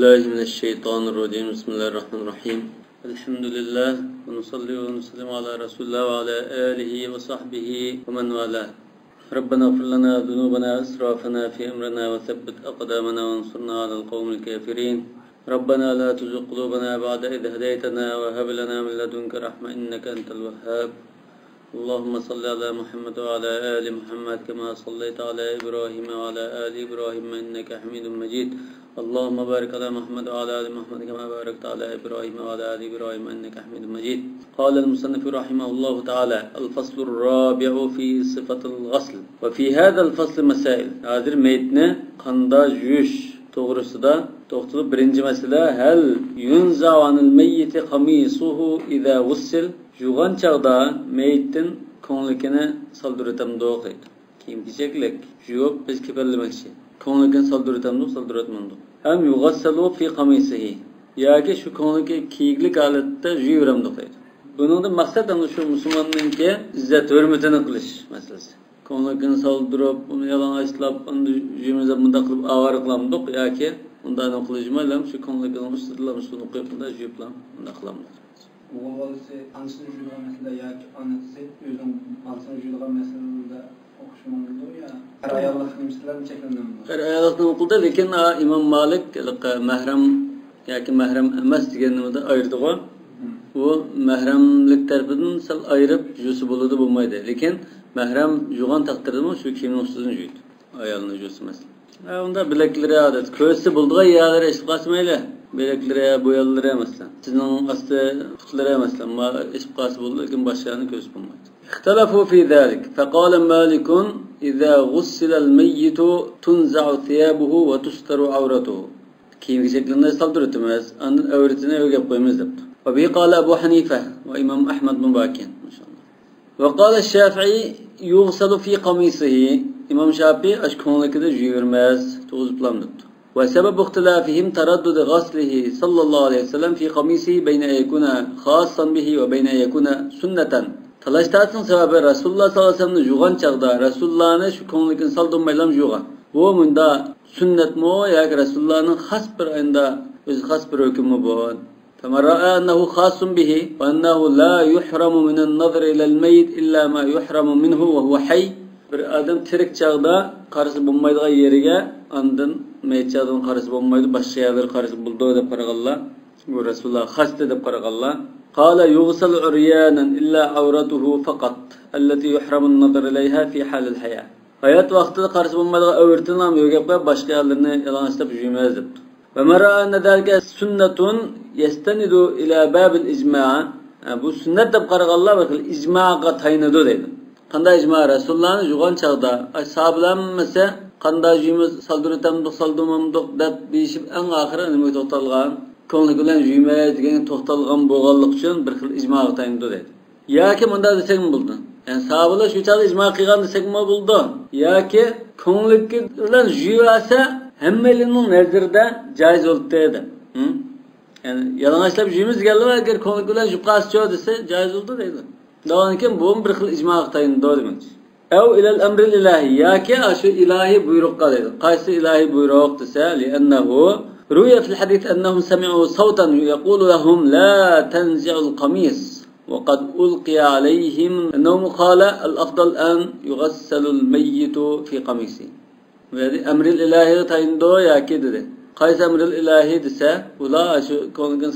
billahi mineşşeytanirracim. Bismillahirrahmanirrahim. Elhamdülillah ve nusalli ve nuslimu ala Resulullah ve ala alihi ve sahbihi ve men vala. Rabbena ighfir lana zunubana ve israfana fi emrina ve thabbit aqdamana ve ansurna alel kavmil kafirin. Rabbena la tuzigh qulubana ba'de idh hadaytana ve hab lana min ledunke rahme inneke entel vehhab. Allahümme salli ala Muhammed ve ala ali Muhammed kema sallayte ala İbrahim ve ala ali İbrahim inneke hamidun mecid. Allahümme barik ala Muhammed ve ala ali Muhammed kema barakte ala İbrahim ve ala ali İbrahim inneke hamidun mecid. Kâle'l musannifu rahimahullahu teala el-faslur rabi'u fi sıfatil gasl. Ve fi hâzel fasl mesail. Hazır metni qanda yuyish to'g'risida to'xtalib, birinchi masala hal yunza'anil mayyiti qamisuhu idza wussil. Yuğan çağda meyittin ko'nglikini soldirtamdi deydi. Kiyim-kechaklik yuvib biz kepallamekchi. Ko'nglikini soldirtamdi, soldiratmandi. Ham yughassalu fi qamisihi. Yoki shu ko'ngliki kiyiklik holatda yuviramdi deydi. Buningdan maqsad ana shu musulmonninki izzat hurmatini qilish masalasi. Ko'nglikini soldirib, uni yalang'ochlab, uni yuzimizda bunda qilib avara qilamdik yoki undan qilishmaylam, shu ko'nglikini ustilab, suvni quyib, bunda yuviblam, bunda qilamdik. Oğulası ansızın jüyülüğü mesela ya ki anısı özün ansızın jüyülüğü meselede okuşmandı ya. Her ayarlık nimsiler mi çekildi mi? Her ayarlık nimsiler de lekin İmam Malik mehrem yoki mehrem emas deganimizda ayırdı o. Bu mehremlik tarafından sal ayırıp jüyüsü bo'ladi bo'lmaydi. Lekin mehrem yuğan taqdirdimi shu kiyimning ustidan jüydi. Ayolning jüyüsü mesela. Unda bileklere adet. Köğüsü bulduğu yerlere eşip kaçmayla. Bileklere, boyalılara mesela. Sizin astı putlara mesela. Ma eşip kaçı buldu. Lakin başlarını köğüsü bulmaydı. İhtalafu fi zalik. Fekale malikun. İzâ gussilel meyyitu tunza'u thiyabuhu ve tustaru avratuhu. Kiyimki şeklinde saldırıtımız. Andın avretine ögep koyumuz yaptı. Ve bihi kâle Ebu Hanife ve İmam Ahmed mübakin. Ve kâle Şafi'i yughsalu fi qamisihi. İmam Şafii aşkınlıkıda yürümez, toğuzuplamdı. Ve sebebi ihtilafihim taraddud gaslihi sallallahu aleyhi ve sellem fi qamisihi beyne yekuna khassan bihi ve beyne yekuna sünneten. Talaştasın sebebi Resulullah sallallahu aleyhi ve sellem'in yuğan çağda Resulullah'ın şu konulukini saldırmaylam yuğan. Bu munda sünnet mi o ya ki Resulullah'ın khas bir ayında öz khas bir hükümü bu. فَمَنْ رَأَى أَنَّهُ خَاصٌ بِهِ وَأَنَّهُ لَا يُحْرَمُ مِنَ النَّظْرِ إِلَى الْمَيِّتِ إِلَّا مَا يُحْرَمُ مِنْهُ وَهُوَ حَيٌّ. Bir adam tirik çağda karısı bulmaydığı yerige andın meyit çağdan karısı bulmaydı başka yerleri karısı buldu dep qaragalla. Bu Resulullah has dep qaragalla. Qala yughsal uryanan illa awratuhu faqat allati yuhramu an-nazar ilayha fi halil haya. Hayat vaqtida karısı bulmaydığı övrtini ham yogep başka yerlerini yalançlab yürümez depti. Ve mara anna zalika sunnatun yastanidu ila babil icma'. Bu sünnet dep qaragalla bakıl icma'a tayinadı deydi. Qanday icma Resulullah'ın yuğan çağda sahabelanmasa qanday juyimiz saldırıtamdık saldırmamdık deb deyishib en ahiri nima to'xtalgan ko'ngli bilan juymaydi degan to'xtalgan bo'lganlik uchun bir xil ijmo tayindi deydi. Yoki bunda desak mi bo'ldi? Yani sahabelar shu chog'da ijmo qilgan desak mi bo'ldi? Yoki ko'ngli bilan juyasa hammalarning nazarida joiz bo'ldi dedi. Yani yalang'ochlab juyimiz deganlar agar ko'ngli bilan juqasi desa joiz bo'ldi deydi. Dağınken bu bir xil icma tayini demek. Ev ilal emril ilahi yaki aşı ilahi buyruk kalıydı. Qaysı ilahi buyruk dese li'ennehu rüya fil hadis ennehum semi'u savtan yaqulu lahum la tenzi'ul qamis ve kad ulqiya aleyhim ennehum qala el-afdal an yughassalul meyyitu fi qamisi. Ve emril ilahi tayini yaki dedi. Qaysı emril ilahi dese ula aşı konugun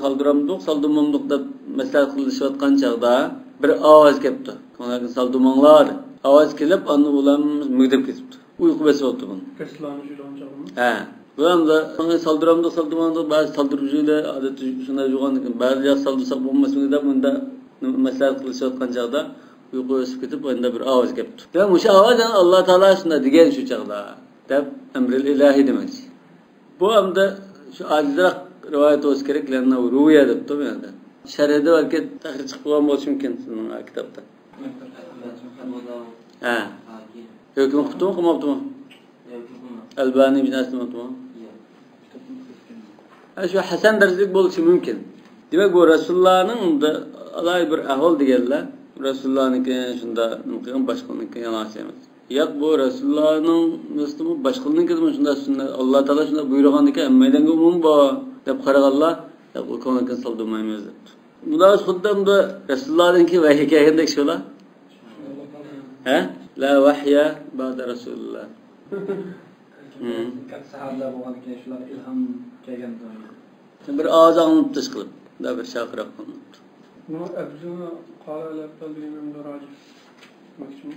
saldırmamdık da mesele kılışıyatkan çağda bir avaz kepti. Konugun saldırmanglar. Avaz kelip anı ulamız mügdep ketipti. Uyku besi oldu bunun. Resulullah'ın jüyülüğünü çağırmış. He. Bu anda saldıramdık bazı saldırıcıyla adeti şuna yuğandık. Bazı yaz saldırsak bulmasını da bunda mesele kılışıyatkan çağda uyku besi ketip bunda bir avaz kepti. Ve şu avaz Allah Teala şuna digen şu çağda. Deb emril ilahi demek. Bu anda şu acizrak rivayet olsa gerek. Lanna rüya depti bu yanda. Şerhede belki tahrir çıkıp olması mümkün sizin kitapta. Ha. Hüküm okudu mu, kumaptı mı? Elbani bin Aslim okudu mu? Şu Hasan dersilik olması mümkün. Demek bu Resulullah'ın da alay bir ahval diyorlar. Resulullah'ın ki şunda başkanın ki yalan sevmez. Yak bu Resulullah'ın Müslüman başkanın ki şunda Allah Teala şunda buyurgan ki emmeyden umum bu. deb qaraganlar u ko'ngilga soldirmaymiz deb. Bular xuddamda Rasulullohninki vahiy kelgandek shular. Ha? La vahya ba'da Rasulullah. Sahabalar bo'lgan shular ilhom kelgan bir ovoz olib tish qilib, bir shaqiraq qilib. No, abzuna qala al-afdal imam Durajib.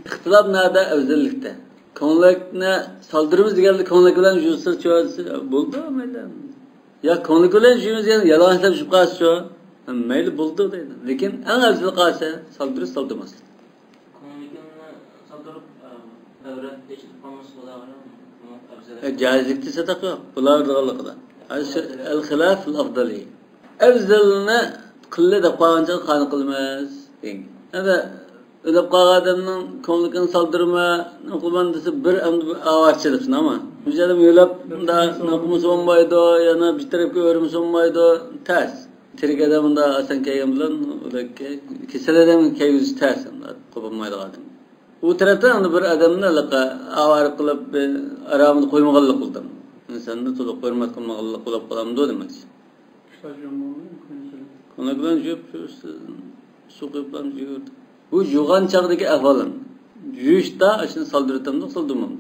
İxtilof nada afzallikda. Ko'ngilni soldirimiz deganda ko'ngil bilan yursa cho'zi bo'ldi mayli. Ya ko'ngil bilan yurimiz deganda yolg'onlab yurib qolsa mayli bo'ldi deydi. Lekin eng afzal qolsa soldirib soldirmaslik. Ko'ngilni soldirib avrat eshitib qolmas bo'ladimi? Jaizlikda sadaq yo'q. Bular rig'liqda. Al-xilaf al-afdali. Afzalni qilli deb qo'ygancha qani qilmas. Ana ödep qağadımның ko'ngilini soldirma, qilman desa bir avachchilik nima? Bizalim yo'lab da naqmus olmaydi, yana bir tarafga o'rimiz olmaydi, tas. Tirgada bunda asan kelgan bilan ularga kesalardan kelgiz tas, qo'polmaydi odam. U tarafdan bir odamni avar qilib aramini qo'ymaganlik qildim. İnsonni to'liq hurmat qilmaganlik qilib qolamdi demakchi. Ko'ngildan yeb suqiblam yurdi. Bu yuğan çağdaki ahvalın. Yuyuşta aşını saldırıtamdı, saldırmam.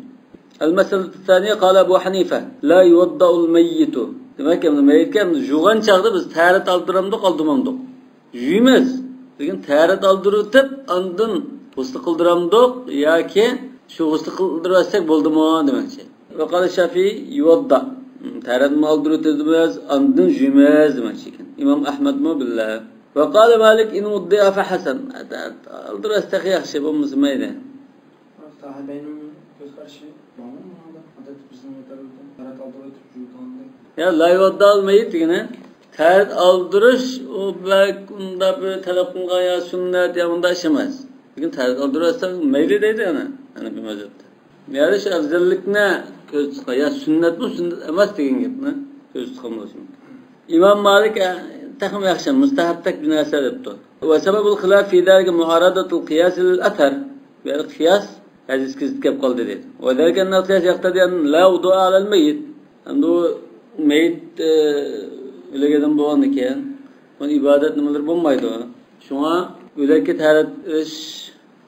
El-meseleti thaniye kâle Ebu Hanife. La yuvadda'ul meyyitu. Demek ki meyyit yuğan çağda biz taharet aldıramdık, aldırmamdık. Yuymaz. Lekin taharet aldırıtıp andın huslu kıldıramdık ya ki şu huslu kıldırırsak boldu mu demekçi. Ve kâle Şafii yuvadda. Taharet mi aldırıtırmaz, andın yuymaz demekçi. İmam Ahmed mi billah. وقال مالك إن وضع فحسن. أقدر أستخير شيء بمسمينه. Sahabenin göz karşı var mı orada? Adet bizim otelde taharet aldırıp jutandı. Ya la yuvadda'ul meyyit yine taharet aldırış o bunda bir telefon ya sünnet ya bunda işemez. Lekin taharet aldırırsan meyli deydi yani. Hani bir mezhepte. Yani şu afzallik ne? Göz çıkar. Ya sünnet bu sünnet emas degan gapni göz çıkamaz. İmam Malik تخم يخشى مستحبتك بناسة دبته وسبب الخلاف في ذلك معارضة القياس للأثر بالقياس هذا كذب كيف قال ده وذلك أن القياس يقتضي أن لا وضوء على الميت عنده ميت إلى قدم بوانك يعني من إبادة نملر بومايدو شو ولكن تهارت إيش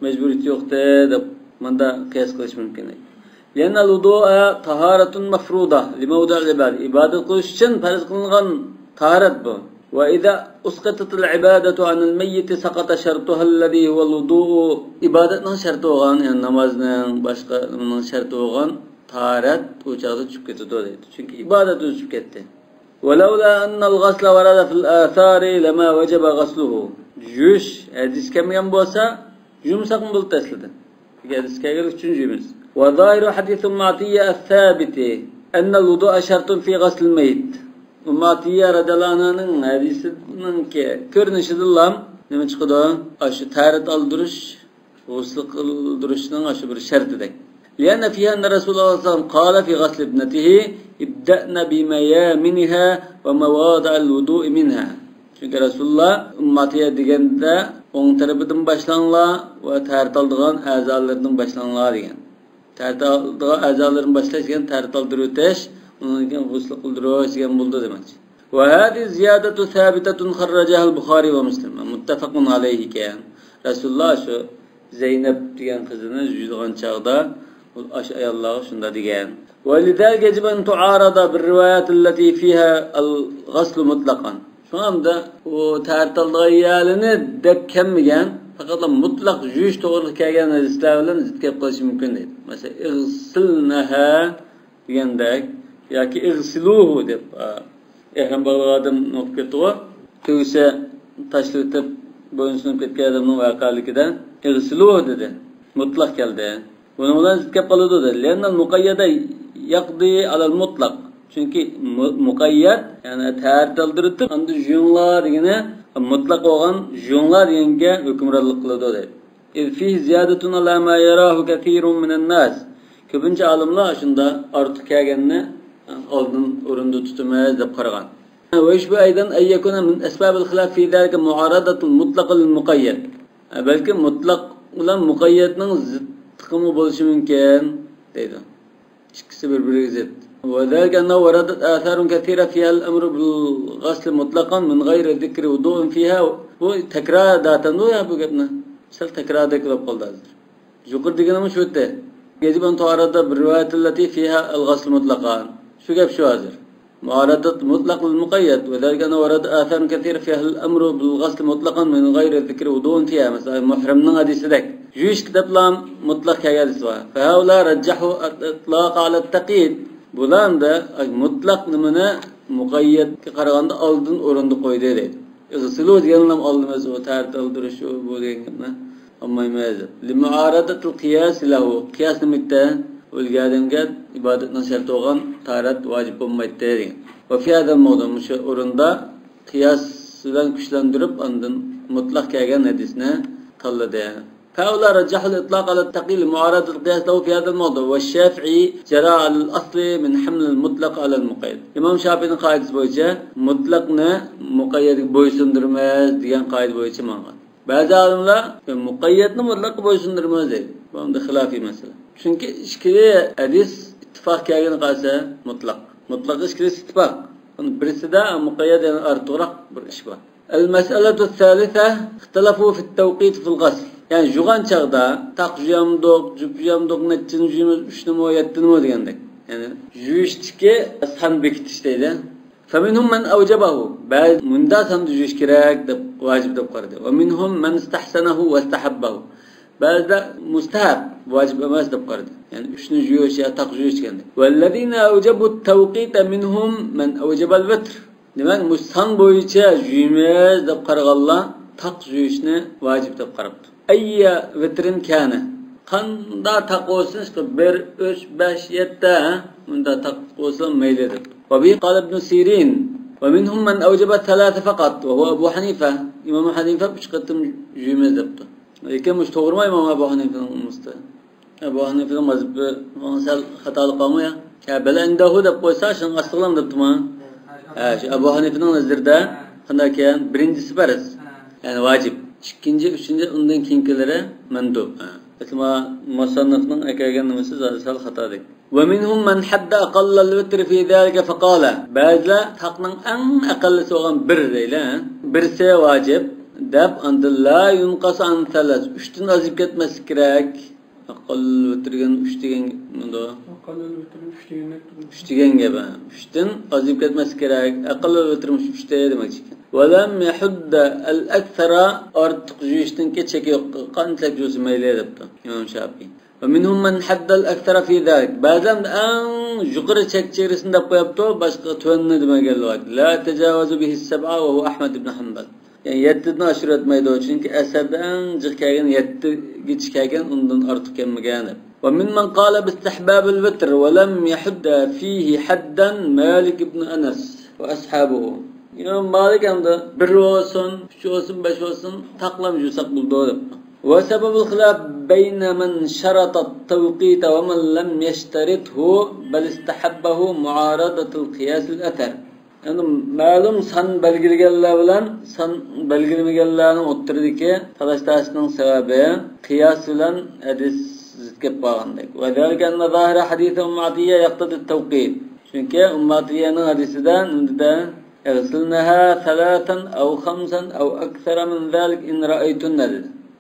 مجبوريتي وقته دب من ده قياس قلش ممكن لأن الوضوء طهارة مفروضة لموضع العبادة إبادة قلشن فرز قلنغان طهارت بو وإذا أسقطت العبادة عن الميت سقط شرطها الذي هو الوضوء إبادتنا شرطه غان يعني نمازنا başka şartı olan taharet uçakta çıkıp gidiyor. Çünkü ibadet çıkıp gitti. ولولا أن الغسل ورد في الآثار لما وجب غسله. Yüz hadis kemiyen bolsa yumsak mı bul teslidi. Hadis kegel üçüncümüz. وظاهر حديث معطية الثابت أن الوضوء شرط في غسل الميت. Umatiye radyalananın hadisinin ki görünüşüdürlam ne çıkıdı? Aşı taharet aldırış, gusl kıldırışının aşı bir şertidir. Lianna fiha enne Resulullah sallallahu aleyhi ve sellem fi gasl ibnetihi ibda'na bimeyaminha ve mevada'al vudu'i minha. Çünkü Resulullah ummatiye degende onun tarafından başlanla ve taharet aldığın azalarından başlanla degen. Taharet aldığın azaların başlayışken taharet aldırıteş onun gusl kıldırış gen buldu demek. Ve hadi ziyadatu sabitetun kharrajaha Bukhari ve Müslim. Muttefakun aleyhi keyan. Resulullah şu Zeynep diyen kızını yüzüğün çağda ayallahu şunda diyen. Ve lidâl geciben tu'arada bir rivayet allati fiha al-ghaslu mutlakan. Şu anda o taharet aldığı iyalini dep kemmigen fakat mutlak yüz doğru kelgen hadislerle zitkep kılışı mümkün değil. Mesela igsilneha diyendek ya ki igsiluhu dep ehram bağlı adam nokta o tüyse taşlıtıp boyunsunup ketken adamın vakalikiden igsiluhu dedi. Mutlak geldi. Bundan zitkep kalıdı dedi. Lennel mukayyada yakdi alal mutlak. Çünkü mukayyad yani taharet aldırıtıp andı jünlar yine mutlak olan jünlar yenge hükümranlık kılıdı dedi. İz fih ziyadetun ala ma yarahu kathirun minen nas. Köpünce alimler aşında artık kelgenini aldın orunda tutamaz dep qaragan. Ve işbu aydan ayyakuna min esbabil khilaf fi zalika muaradatul mutlaq lil muqayyad. Belki mutlaq bilan muqayyadning zıt tıkımı bo'lishi mumkin deydi. İkisi bir-biriga zıt. وذلك أنه وردت آثار كثيرة فيها الأمر بالغسل مطلقا من غير ذكر وضوء فيها. bu تكرار داتنو يا bu gapni sal takrordek qilib qoldi hozir. Yuqori deganimiz shu yerda. يجب أن تعرض بالروايات التي فيها الغسل مطلقا. شو gap shu hozir. معارضة مطلق للمقيد وذلك أنه ورد آثار كثيرة فيها الأمر بالغسل مطلقا من غير ذكر وضوء فيها. مثلا محرمنا حديث ذاك جوش كتابلام مطلق كيال سوا. فهؤلاء رجحوا الإطلاق على التقييد. bular da mutlaq nimani muqayyad qaraganda oldin o'rinda qo'ydi deydi. Islu degan ham oldimiz o tartib o'ldirish bu deganni olmaymiz. Limuaradatul qiyas lahu. Qiyas nimada o'lganimga ibodatni shart bo'lgan tarat vojib bo'lmaydi degan. Va fi hada mavzu shu o'rinda qiyas bilan kuchlantirib ondan mutlaq kelgan hadisni tanladi. فهؤلاء رجحوا الإطلاق على التقييد لمعارضة القياس له في هذا الموضوع والشافعي جرى على الأصل من حمل المطلق على المقيد. إمام شافعي قاعد بوجه مطلقنا مقيد بويسندرمز ديان قاعد بوجه ماغا. بعض عالمlar muqayyadni mutlaq bo'ysundirmas deydi. Bunda xilofiy masala. Chunki ishkili hadis ittifoq kelgan qolsa mutlaq. Mutlaq ishkili ittifoq. Uni birisida muqayyad yani ortiqroq bir ish bor. المسألة الثالثة اختلفوا في التوقيت في الغسل. Yani jugan çağda tak juyamdok, jupjamdok netçin juyumuz 3 nimo 7 nimo degandek. Yani juyishtiki san bekitişteydi. فمنهم من أوجبه. بعد من دا san juyish kerak deb vacib deb qaradi. Ve minhum man istahsanahu ve istahabbahu. بعد da mustahab, vacib emas deb qaradi. Yani 3 ni juyish ya tak juyish degandek. Vellezina awjabu at-tawqit minhum man awjaba al-witr. Demek musan boyunca juyumuz deb qaraganlar tak juyishni vacib deb qarabdi. Ayya vitrin kana. Qanda taqosin 1 3 5 7 bunda taqosin maylidir. Ve bi qala ibn Sirin ve minhum man awjaba 3 faqat ve huwa Abu Hanifa. İmam Hanifa 3 qatım juyumuz debdi. Lekin mush to'g'rimi İmam Abu Hanifa'ning musta. Abu Hanifa'ning mazhabi sal xatolik qilmoya. Kabalandahu deb qo'ysa shun asqalam debdimi? Şu Abu Hanifa'ning nazarida qanday ekan? Birinchisi farz. Yani vacib. İkinci, üçüncü ondan kinkilere mendub. Mesela musannifning aytgan nimasi sal xatodik. Ve minhum man hadda aqalla al-vitr fi zalika faqala. Ba'zilar taqning eng aqallisi bo'lgan 1 deydi. Birse vacib deb anda la yunqas an salas. 3dan azib ketmas kerak. Aqall vitrgan 3 degan bunda. Aqall vitr 3 degan. 3 degan gap. 3dan azib ketmas kerak. Aqall vitr 3 demak ekan. ولم يحد الأكثر أرتق جيشتن كتشك قنتك جوز ميلي دبتا إمام شافعي. ومنهم من حد الأكثر في ذلك. بعضهم أن جقر تشك جيرسن دبقى يبتو باشق توند ما قال له لا تجاوز به 7 وهو أحمد بن حنبل. Yani 7'den aşırı etmeydi o çünkü eserden cıkkagen 7 geçkagen ondan artık emmegene. وممن قال باستحباب الوتر ولم يحد فيه حدا مالك بن أنس وأصحابه. İmam Malik hamda 1 olsun, 3 olsun, 5 olsun taqlamjısak buldu deb. Ve sebebul xilaf beyne men şarata at-tawqit ve men lem yeşterithu bel istahabbahu muaradatul qiyas'il athar. Yani ma'lum san belgilganlar bilan san belgilmaganlarning o'ttiridagi talashtashining sababi qiyas bilan hadis zikr bo'lgandek. Ve zalika anna zahira hadith Ummatiya yaqtadi at-tawqit. Çünkü Ummatiyaning hadisidan unda اغسلنها 3 أو 5 أو أكثر من ذلك إن رأيتن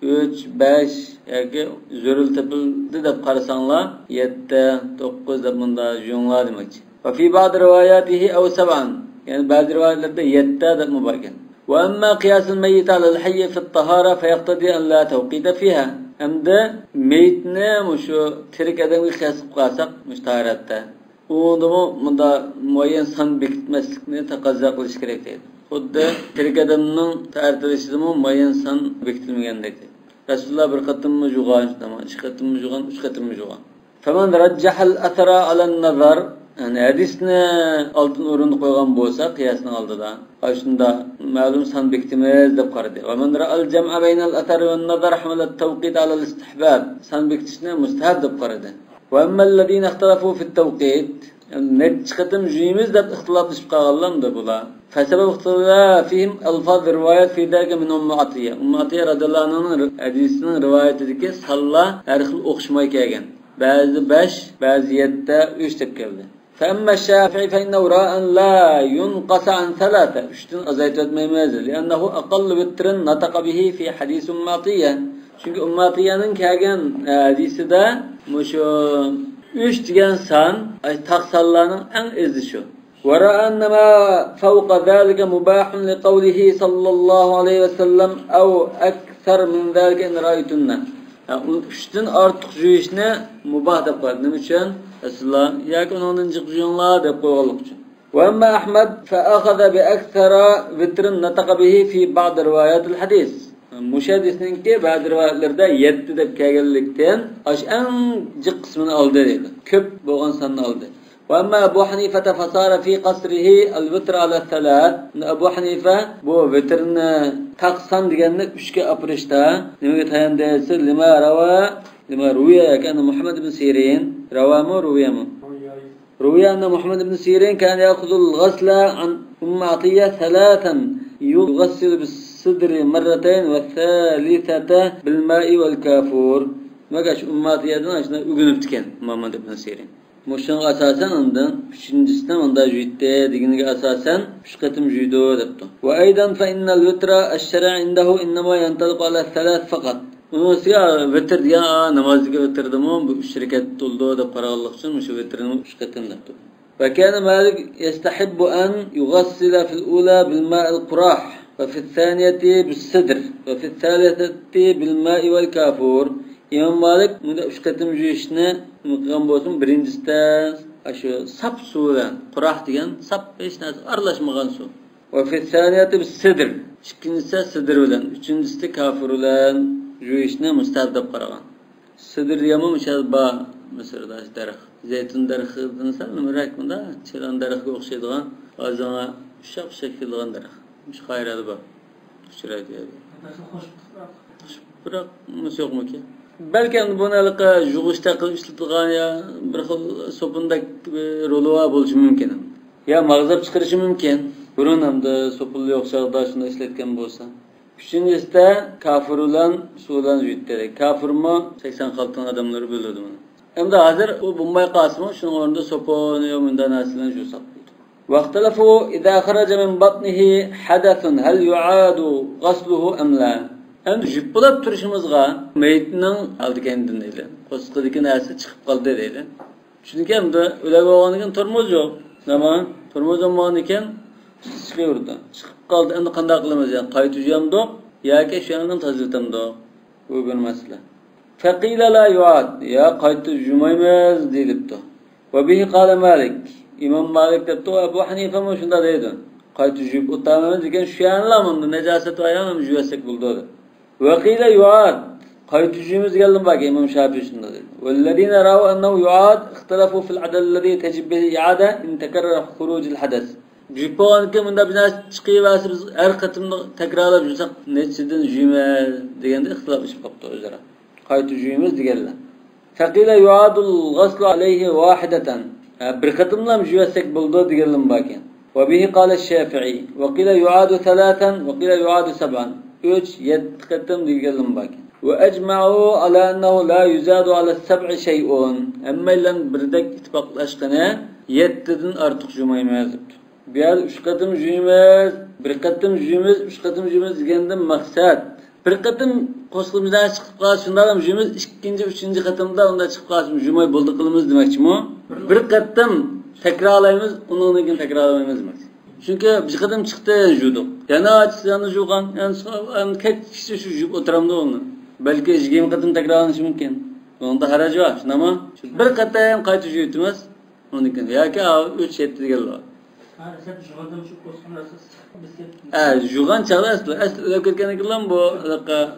3 5 yoki zo'riltibildi deb qarasanlar 7 9 deb bunda jumla demakchi. Va fi ba'd rivoyatihi aw 7 yani ba'zi rivoyatlarda 7 deb mubarkan. Wa amma qiyas al-mayyit 'ala al-hayy fi at-tahara fa yaqtadi an la tawqita fiha. Hamda meyitni mushu tirik odamga qiyas qilib qolsak mushtaratda Oğlumu bunda muayyen san bekitmeslikini taqazza qilish kerak deydi. Xuddi tirik odamning tartilishida muayyen san bekitilmagandek deydi. Rasululloh bir qatimmi juğan, 2 qatimmi juğan, 3 qatimmi juğan. Faman rajjaha al-athara 'ala an-nazar, yani hadisni oldin o'ringa qo'ygan bo'lsa, qiyasning oldida, shunda ma'lum san bekitimiz deb qaradi. Va man ra'al jam'a bayna al-athar va an-nazar hamala at-tawqit 'ala al-istihbab, san bekitishni mustahab deb qaradi. وأما الذين اختلفوا في التوقيت نتشختم جيمز دب اختلاف شقاقلهم دبلا فسبب اختلافهم ألفاظ الروايات في ذلك من أم عطية. أم عطية رضي الله عنها حديثنا رواية ذكي صلى أرخل أخشماي كاغن بعض 5 بعض 7 3 deb keldi. فأما الشافعي فإنه رأى أن لا ينقص عن ثلاثة üçten azayt etmemez لأنه أقل وتر نطق به في حديث أماتية çünkü Ummatiye'nin kelgen hadisi de şu 3 degan san taqsallarning eng ezi şu. ورأى أن ما فوق ذلك مباح لقوله صلى الله عليه وسلم أو أكثر من ذلك إن رأيتنا. Üçten artıq juyishni mubah deb qo'yadi. Nima uchun? Rasululloh yoki undan jiqjunlar deb qo'yganlik uchun. Wa amma Ahmad fa akhadha bi akthara vitrin nataqa bihi fi ba'd riwayat al-hadis. Mushadisninki ba'd rivoyatlarda 7 deb kelganlikdan ash eng jiq qismini oldi dedi. Ko'p bo'lgan sanni oldi. Wa amma Abu Hanifa fasara fi qasrihi al-vitr ala thalath. Abu Hanifa bu vitrni taqsan deganni 3 ga apirishda nimaga tayandasi? Lima ruya kana Muhammad ibn Sirin rawamu ruyama. روي أن محمد بن سيرين كان يأخذ الغسل عن أم عطية ثلاثا يغسل بالصدر مرتين والثالثة بالماء والكافور ما قالش أم عطية دون عشان أغنبتكن محمد بن سيرين مشان أساسا عندن üçüncüsünde onda jüytte diginiga asasen şqatim jüydo debdi. وأيضا فإن الوتر الشرع عنده إنما ينطلق على الثلاث فقط. Unisiga vitr degan namozga vitrdim bu 3 rakat to'ldi deb qarag'anlik uchun shu vitrni 3 qatim debdi. Va kana Malik yastahabbu an yughassila fil ula bil ma' al qurah va fil thaniyati bis sidr va fil thalithati bil ma' wal kafur. İmam Malik bunda 3 qatim juyishni qilgan bo'lsin, birinchisida shu sap suv bilan qurah degan sap hech narsa aralashmagan suv. Va fil thaniyati bis sidr. Ikkinchisi sidr bilan, uchinchisi kafur bilan juyishni mustahab deb qaragan. Sidr degani mushabba Misrda daraxt. Zaytun daraxtidan sal nimrak bunda, chilan daraxtga o'xshaydigan, o'zini ushaq shakllangan daraxt. Mush qayradi bor. Uchraydi. Biroq nima yo'qmi-ki? Balki bunaqa jug'ishda qilib ishlatilgan ya bir xil sopundek rolova bo'lishi mumkin. Ya mag'zab chiqarishi mumkin. Burun hamda sopulli o'xshayda shuni ishlatgan bo'lsa. Üçüncüsü kafir olan sudan jüytleri. Kafir mi? 80 kaltan adamları bölürdü bunu. Hem de hazır bu bombay kasımı şunun orada soponu yomundan aslen şu saplıydı. Vaktalafu idâ kharaca min batnihi hadathun hel yu'adu gasluhu emla. Hem de jübbulab turuşumuzga meyitinin aldı kendini deyli. Koskudaki nasi çıkıp kaldı deyli. Çünkü hem de öyle boğanıken tormoz yok. Zaman tormoz olmağın iken çıkıyordu. Çıkıp kaldı. Endi qanday qilamiz yani? Qaytujamdi yoki shu yerdan taziltamdi? Bu bir masala. Faqila la yu'ad. Ya qaytujmaymiz deyilibdi. Va bihi qala Malik. İmam Malik debdi, Abu Hanifa mı shunda deydi. Qaytujib o'tamiz degan shu yerlamni najosat ayonam juvasak bo'ldi. Va qila yu'ad. Qaytujimiz deganlar bor, İmam Shafi'i shunda dedi. Vallazina ra'u annahu yu'ad ikhtalafu fil adad alladhi tajib bihi i'ada in takarrara khuruj al-hadath. Jüppoğanki bunda biraz çıkıyıverse biz her katımda tekrarlap yursak neçeden jüme degende ixtilaf işip kaptı özara. Qaytı jüyemiz degerler. Faqila yuadul ghaslu alayhi wahidatan. Bir katımla jüvesek buldu degerlim bakin. Ve bihi qala Şafii. Ve qila yuadu thalathan ve qila yuadu sab'an. 7 katım degerlim bakin. Ve ecma'u ala ennehu la yuzadu ala sab'i şey'un. Amma ilan birdek ittifaqlaşqana 7'den artıq jümeymez debdi. Bir 3 qatım jüyimiz, bir qatım jüyimiz, 3 qatım jüyimiz degandan maqsad. Bir qatım qo'shqimizdan chiqib qolsa shunda ham jüyimiz, ikkinchi, uchinchi qatimda unda chiqib qolsa jüymay bo'ldi qilamiz demoqchimi? Bir qatım takrorlaymiz, undan keyin takrorlamaymiz demak. Chunki bir qatım chiqdi juydik. Yana chiqsani juygan, yani ketishdi shu juyib o'tiramdi uni. Balki 20 qatım takrorlanishi mumkin. Unda haraj yo'q, shunami? Bir qatam qayta juyitimiz, undan keyin yoki 3-7 deganlar. Jugan çağda aslı öyle kirken kilan bu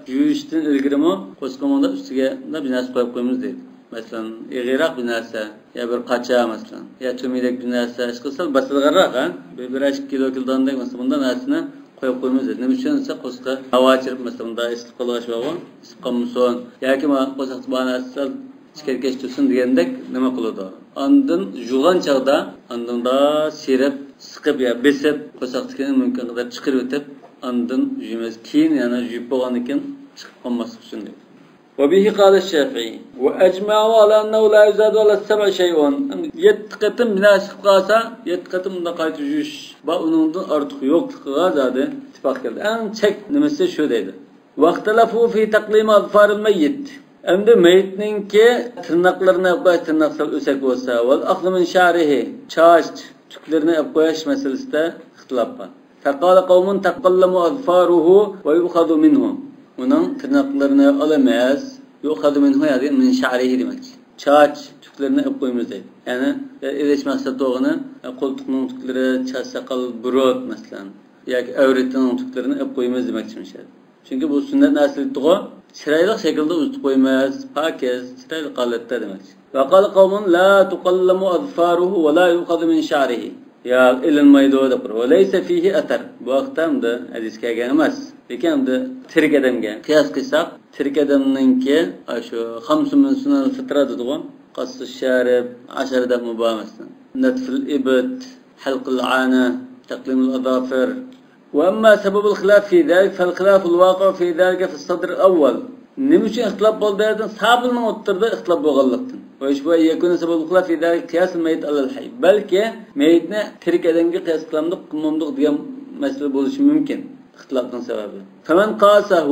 juyishdan ilgirimi qo'sqamanda ustiga binasi qo'yib qo'yamiz deydi. Masalan, ig'roq binasi ya bir qacha masalan, ya to'midek binasi ish qilsa basilg'arroq, bir 1-2 kilogdan masalan bundan narsani qo'yib qo'yamiz deydi. Nima uchun esa qo'sqa havo chirib masalan bunda isib qolg'ash bo'lgan, isib qolmasin yoki qo'saq banasi chikarkash tursin degandek nima qiladi? Ondan jugan chaqda ondan da sirib sıkıp ya besip qo'saqtikini mumkin qadar chiqarib o'tib, ondan juyimiz keyin yana juyib bo'lganidan chiqib qolmaslik uchun deydi. وبه قال الشافعي وأجمعوا على أنه لا يزاد ولا السبع شيء. يتقتم بناسخ قاسا يتقتم نقايت جوش بأنهم أرتق يوقت غازاده اتفاق كده. أن çek nemesi şu dedi. واختلفوا في تقليم أظفار الميت. Endi meyitninki tırnaklarına yapılaş tırnaksal ösek olsa vel aklı min şa'rihi çaç tüklerine yapılaş meselesinde ihtilaf var. Fekale kavmun takallamu azfaruhu ve yukhadu minhu. Onun tırnaklarını alamaz. Yukhadu minhu yani min şa'rihi demek. Çaç tüklerine yapılayımız deydi. Yani eleşmezse doğunu koltuğunun tükleri, çaç sakal, burot mesela. Yani öğretinin tüklerini yapılayımız demek için şey. Çünkü bu sünnet nasıl o? Çıraylık şekilde üstü koymaz, pakiz, çıraylık halette demek. Ve kal kavmun la tukallamu azfaruhu ve la yuqadu min şa'rihi. Ya ilinmaydı o da kur. Ve leyse fihi eter. Bu aktamda hadiske gelmez. Peki hem de tirik edemge. Kıyas kıysak, tirik edemninki şu hamsun min sunan fıtra dedik. Qasr şarib, aşarı da mübamesine. Netfil ibit, halqul ana, taklimul azafir. وأما سبب الخلاف في ذلك فالخلاف الواقع في ذلك في الصدر الأول. نمشي اختلاف بالدادن صابلنا وترد اختلاف بغلطن. ويشبه يكون سبب الخلاف في ذلك قياس الميت على الحي. بلكي ميتنا ترك edenge قياس قلمدق قممدق diye mesele buluşu mümkün. İhtilafın sebebi. فمن قاسه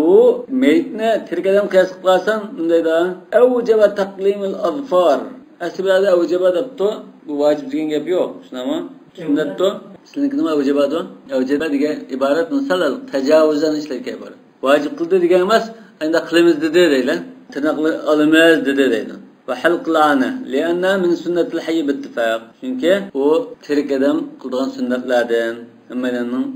ميتنا ترك edem قياس قاسن ndayda أوجب تقليم الأظفار. Asbada أوجب dabto bu vacip diyen gap yok. Şunama sünnetto Sizin nima vacibad o? Vacibad degan iborat misal tajovuzdan ishlarga iborat. Vacib qildi degan emas, endi qilamiz dedi deylar. Tirnoqlar olamiz dedi deylar. Va halqlana lianna min sunnatil hayy bittifaq. Chunki u tirik odam qilgan sunnatlardan hammalarning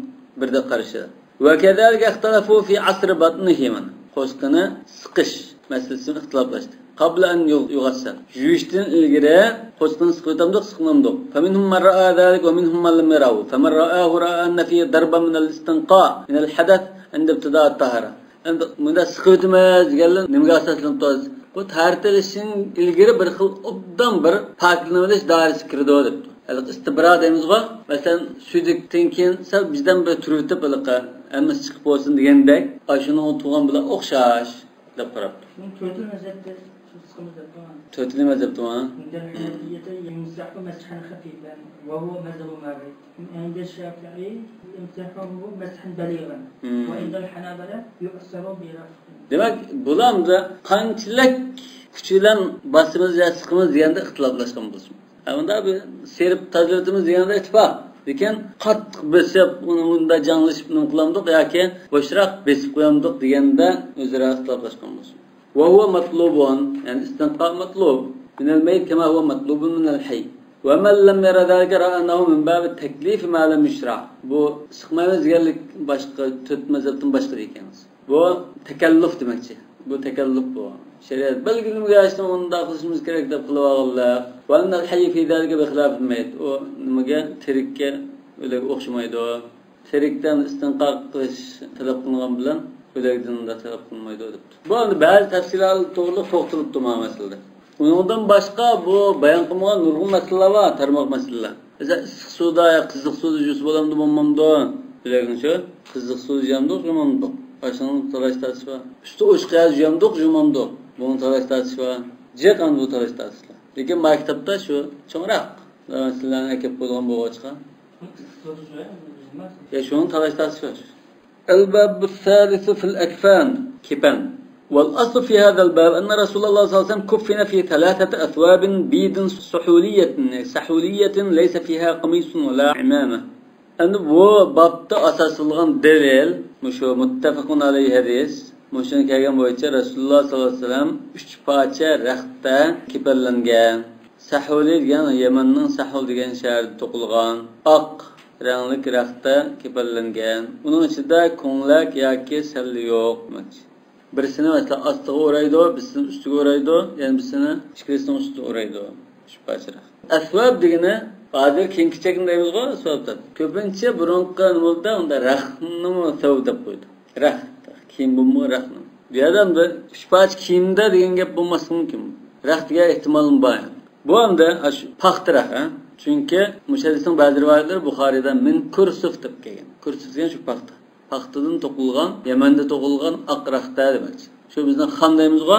birda qarashi. Va kadalika ixtalafu fi asr batnihi man. Qo'shqini siqish masalasini ixtiloflashdi. قبل أن يغسل جوشتن الجرا قصتن سقطمدق سقنمدق فمنهم من رأى ذلك ومنهم من لم يراه فمن رآه رأى أن فيه ضربة من الاستنقاء من الحدث عند ابتداء الطهارة عند من سقطمز قال نمقاسات لنطوز قلت هارتلشين الجرا برخل قدام بر فاكلنولش دارس كردود استبراد emizga mesela südüktenkin sal bizden bir türütüp ılıqa emіз çıkıp olsun degендek aşını otuğan bilan o'xshash deb qarab To'rtinchi mazhabda Tötülü mezhep tamam. يمسح مسحا خفيفا وهو مذهب مالك. عند الشافعي يمسحه مسحا بليغا وعند الحنابلة يؤثر برفق. Demek bulamda qanchalik kuchilan basimiz ya siqimiz deganda ixtiloflashgan bo'lsin. Bunda bir serib tajribatimiz deganda ittifoq. Lekin qattiq besib unda janglashib qilamiz yoki bo'shroq besib qo'yamiz deganda o'zaro ixtiloflashgan bo'lsin. وهو مطلوب يعني استنقاء مطلوب من الميت كما هو مطلوب من الحي ومن لم يرى ذلك رأى أنه من باب التكليف ما لم يشرع bu sıkmayız geldik başka tutmazatın başka diyeceğiz bu tekellüf demekçi bu tekellüf bu şeriat belgili mügaştım onu da kılışımız gerek de kılıvağıllah ve ennel hayy fi zâlike bi khilâfil meyt o nımıge terikke öyle okşamaydı o terikten istinqaq qilish talab qilingan bilan Ölegden de taraf kılmaydı o depti. Bu anda bazı tafsilat to'g'ri to'xtalib turma masalada. Undan başqa bu bayon qilmagan nurg'un masalalar var, tarmoq masalalar. Mesela issiq suvda, qiziq suvda yus bo'lamdi, bo'lmamdi. Bilagincha, qiziq suv yeyamdi, yumamdi. Başının tarashtasi var. Üstü o'chqaz yeyamdi, yumamdi. Bunun tarashtasi var. Jeqan bu tarashtasi. Lekin maktabda shu cho'ngroq. Masalan, akib qo'ygan bo'g'ochqa. Ya shunun tarashtasi var. الباب الثالث في الأكفان كفن والأصل في هذا الباب أن رسول الله صلى الله عليه وسلم كفن في 3 أثواب بيض سحولية ليس فيها قميص ولا عمامة أن bu babda asasılgan delil muşu muttafaqun alayhi hadis muşun kelgan bo'yicha Rasululloh sollallohu alayhi vasallam 3 parcha raxtda kipallangan Sahuli degan Yamanning Sahul degan shaharda to'qilgan oq ranglik raxtda kepallangan. Uning ichida ko'nglak yoki salli yo'q. Birisini mesela ostiga o'raydi, birisini ustiga o'raydi, yana birisini ichkisining ustiga o'raydi. Shu parcha. Asvab degani hozir keng kichikni deymiz-ku, asvabdan. Ko'pincha burunqi nimada unda raxtni sav deb qo'ydi. Raxt, kiyim bo'lmi raxtni. Bu odamda uch parcha kiyimda degan gap bo'lmasi mumkin. Raxtga ehtimolum bor. Bu hamda shu paxtira, Çünkü müşahidisinin bazı rivayetleri Bukhari'den min kursuf deb kelgan. Kursuf degan shu paxtadan to'qilgan, Yamanda to'qilgan aq raxta demak. Shu bizning xon deymiz-ku,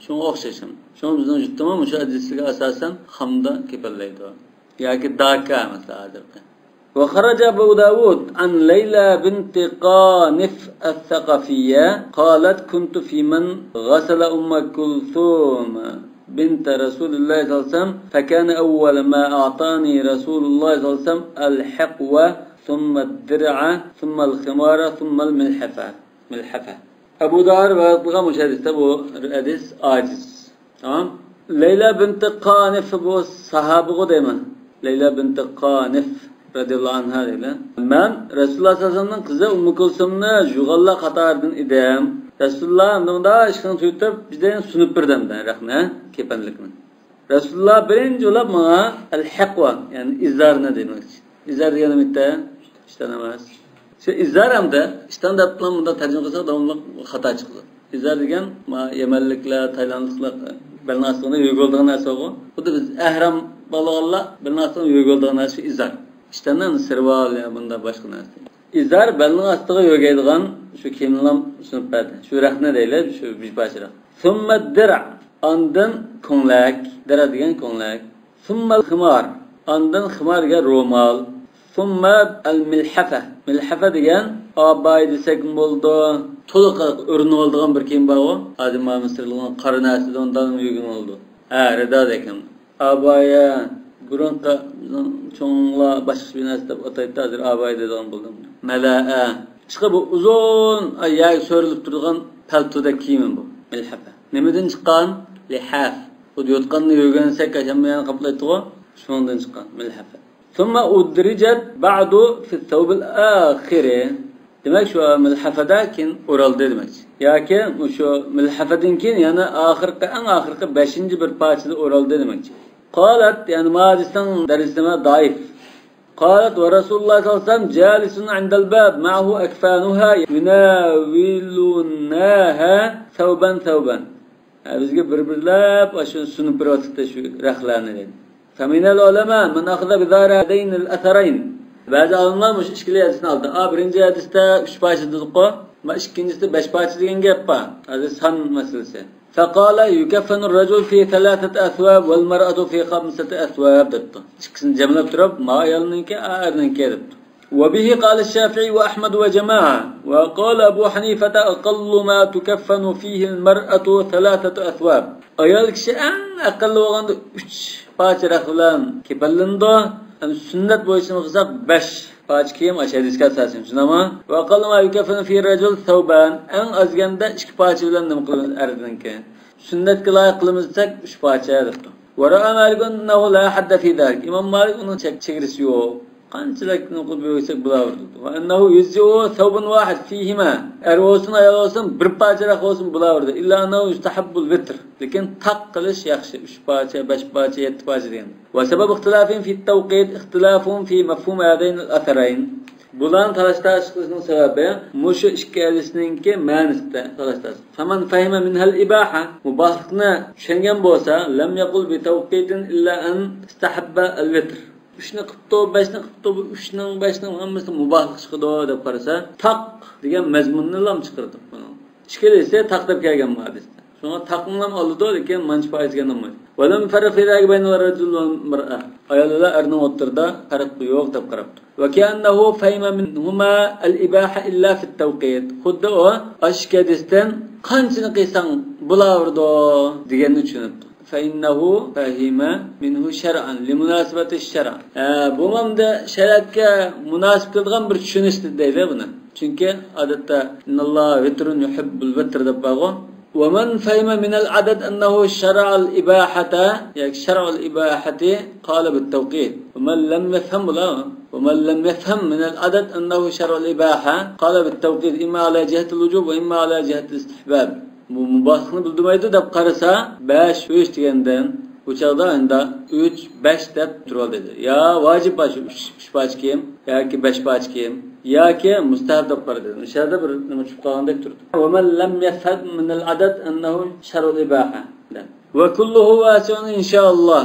Şunga o'xshashim. Şunu bizning jutdimi shu hadisga asosan hamda kepallaydi. Yoki daka masalan hozirda. وخرج أبو داود عن ليلى بنت قانف الثقفية قالت كنت في من غسل أم كلثوم بنت رسول الله صلى الله عليه وسلم فكان أول ما أعطاني رسول الله صلى الله عليه وسلم الحقوة ثم الدرع ثم الخمار ثم الملحفة أبو داود وقال مشاهدة أبو حديث عاجز تمام ليلى بنت قانف bu sahabe dema Leyla bint Qanif radhiyallohu anha deydi. Men Rasululloh sallallohu alayhi vasallamning qizi Ummu Kulsumni jug'alla qatoridan edim. Rasululloh unda ishqini tutib bizdan sunib birdim rahna kepanlikni. Rasululloh birinchi bo'lib menga al-hiqwa, ya'ni izarni demoqchi. Izar degani bitta ishdan emas. Shu izar hamda ishdan deb bunda tarjima qilsa davomli xato chiqdi. Izar degan yamanliklar, taylandliklar bilmasligini yo'g'oldigan narsa bu. Xuddi biz ahram balog'anlar bilmasligini yo'g'oldigan narsa izar. İştenden sirval ya bunda başka narsa. İzar belning ostiga yo'gaydigan shu kiyimlar sunib berdi. Shu rahna deylar, shu bijbashira. Summa dir' ondan ko'nglak, dira degan ko'nglak. Summa al-khimar, ondan ximarga ro'mol. Summa al-milhafa. Milhafa degan abay desek bo'ldi. To'liq o'rnib oldigan bir kiyim bor. Hozir Misrlikning qarinasidan ondan yo'gin oldi. Ha, rida ekan. Abaya burunqa çoğunla başka bir narsa atayda hazır abay dediğim buldum. Mela'a. İşte bu uzun ayağı sörülüp durduğun paltoda kiyimim bu. Milhafa. Nemeden çıkan? Lihaf. Bu diyotkanını yürgensek aşamayan kaplaydı o. Şundan çıkan. Milhafa. Sonra udricet ba'du fi thawbil ahire. Demek şu milhafadakin oraldı demek. Ya ki şu milhafadinkin yani en ahirki 5. bir parçada oraldı demek. قالت يعني ما دستان درسنا ضعيف قالت ورسول الله صلى الله عليه وسلم جالس عند الباب معه أكفانها يناولونها ثوبا bizga bir-birlab shu sunib birotibdi shu rahlarni dedi. فمن العلماء من أخذ بذارين الأثرين ba'zi olimlar mush ishkili hadisni oldi. Birinchi hadisda 3 parcha dedik-ku, va ikkinchisida 5 parcha degan gap bor. Hozir son masalasi. فقال يكفن الرجل في 3 أثواب والمرأة في 5 أثواب دبت. إكسن جملة تراب ما يلنك أرنك دبت. وبه قال الشافعي وأحمد وجماعة وقال أبو حنيفة أقل ما تكفن فيه المرأة 3 أثواب. أيالك شأن أقل وغند 3 parça رخلان كبلندو سنة boyusunu kısak 5 parça kiyim aşağıdaki asasen. Şunama ve kalma yukafın fi racul thawban en azganda 2 parça bilan nim qilamiz ardinki. Sunnatga loyiq qilamisak 3 parça debdi. Wa ra'a Malikun annahu la hadda fi zalik. İmam Malik onun chegarasi yo'q. Qanchalik qilib qo'ysak bo'laverdi. Va annahu yuzju thawbun wahid fihima. Olsun ayol olsun bir parça olsun bo'laverdi. Illa annahu yustahabbul vitr. Lekin taq qilish yaxshi. 3 parça, 5 parça, 7 parça degan. Wa sabab ixtilafin fi at-tawqit ixtilafun fi mafhum hadayn al-atharayn. Bulan talashtash qilishning sababi mushu ikki hadisninki ma'nosida talashtash. Faman fahima minhal ibaha mubahlikni tushungan bo'lsa, lam yaqul bi tawqitin illa an istahabba al-vitr. 3ni qilibdi, 5ni qilibdi, 3ning 5ning hammasi mubahlik chiqdi deb qarasa, taq degan mazmunni lam chiqardi buni. Ishkilisi taq deb kelgan bu hadisda. Şuna taqınlam oldu lekin manchi foizga olmaydi. Valam farqidagi baynal rajul va mar'a. Ayollar erning o'tirda farq yo'q deb qarabdi. Va kannahu fayma minhuma al-ibaha illa fi at-tawqit. Xuddi o ashkadistan qanchani qilsang bo'laverdi deganni tushunibdi. Fa innahu fahima minhu shar'an li munasabati ash-shar'. Bu mamda shariatga munosib kelgan bir tushunishdir deydi buni. Chunki odatda innalloha vitrun yuhibbul vitr deb qo'ygan. ومن فهم من العدد أنه شرع الإباحة يعني شرع الإباحة قال بالتوقيت ومن لم يفهم من العدد أنه شرع الإباحة قال بالتوقيت إما على جهة الوجوب وإما على جهة الاستحباب مباحثını bildirmeydi de qarasa 5 3 degenden uçaqda anda 3 5 deb turol dedi. Ya vacib baş 3 baş kiyim yoki 5 baş kiyim yoki mustahab deb qaradi. O'shada bir nima chiqib qolgandek turdi. Va man lam yafham min al-adad annahu shar'ul ibaha. Va kulluhu wasi'un inshaalloh.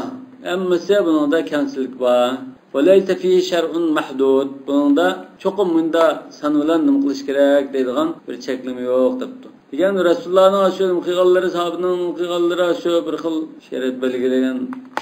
Ammasi buningda kamchilik bor. Va laysa fi shar'un mahdud. Buningda cho'qim bunda san bilan nima qilish kerak deydigan bir cheklimi yo'q debdi. Yani Resulullah'ın şu qilganlari, sahabenin qilganlari şu bir xil şeriat belgilagan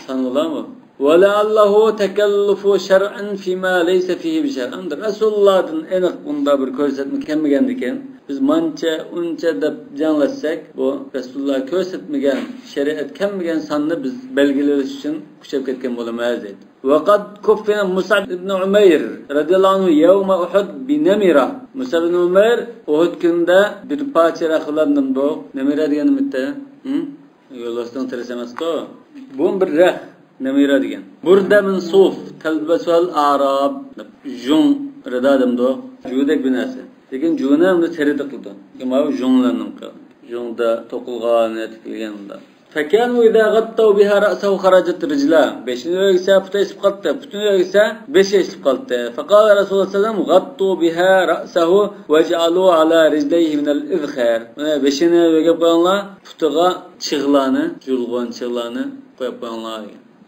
sanılar mı? وَلَعَلَّهُ تَكَلُّفُ شَرْعًا فِيمَا لَيْسَ فِيهِ بِشَرْعًا. Resulullah'ın aniq bunda bir ko'rsatma kelmagandikan, biz mancha uncha deb janlatsak, bu Rasululloh ko'rsatmagan, shariat kelmagan sanni biz belgilash uchun kuchab ketgan bo'lamiz dedi. وَقَدْ كُفِّنَ مُصْعَبْ بن عُمَيْرَ رضي الله عنه يوم أحد بنمرة. Mus'ab ibn Umayr Uhud günde bir parça rakılandım bu. Nemira diyenim itte. Yollastan teresemez ko. Bu bir rah. Nemira diyen. Burada min suf talbasu'l Arab. Jun radadım do. Judek binası. Lekin juna uni teridi qildi. Kima junlandim qildi. Junda to'qilgan etikilganda. فكانوا إذا غطوا بها رأسه خرجت رجلاه. بشنو يسا فتيس قلته. بتنو يسا بشيش قلته. فقال رسول الله صلى الله عليه وسلم غطوا بها رأسه وجعلوا على رجليه من الإذخار. بشنو يجيب الله فتغا çığlanı, julğan çığlanı koyup koyanlar.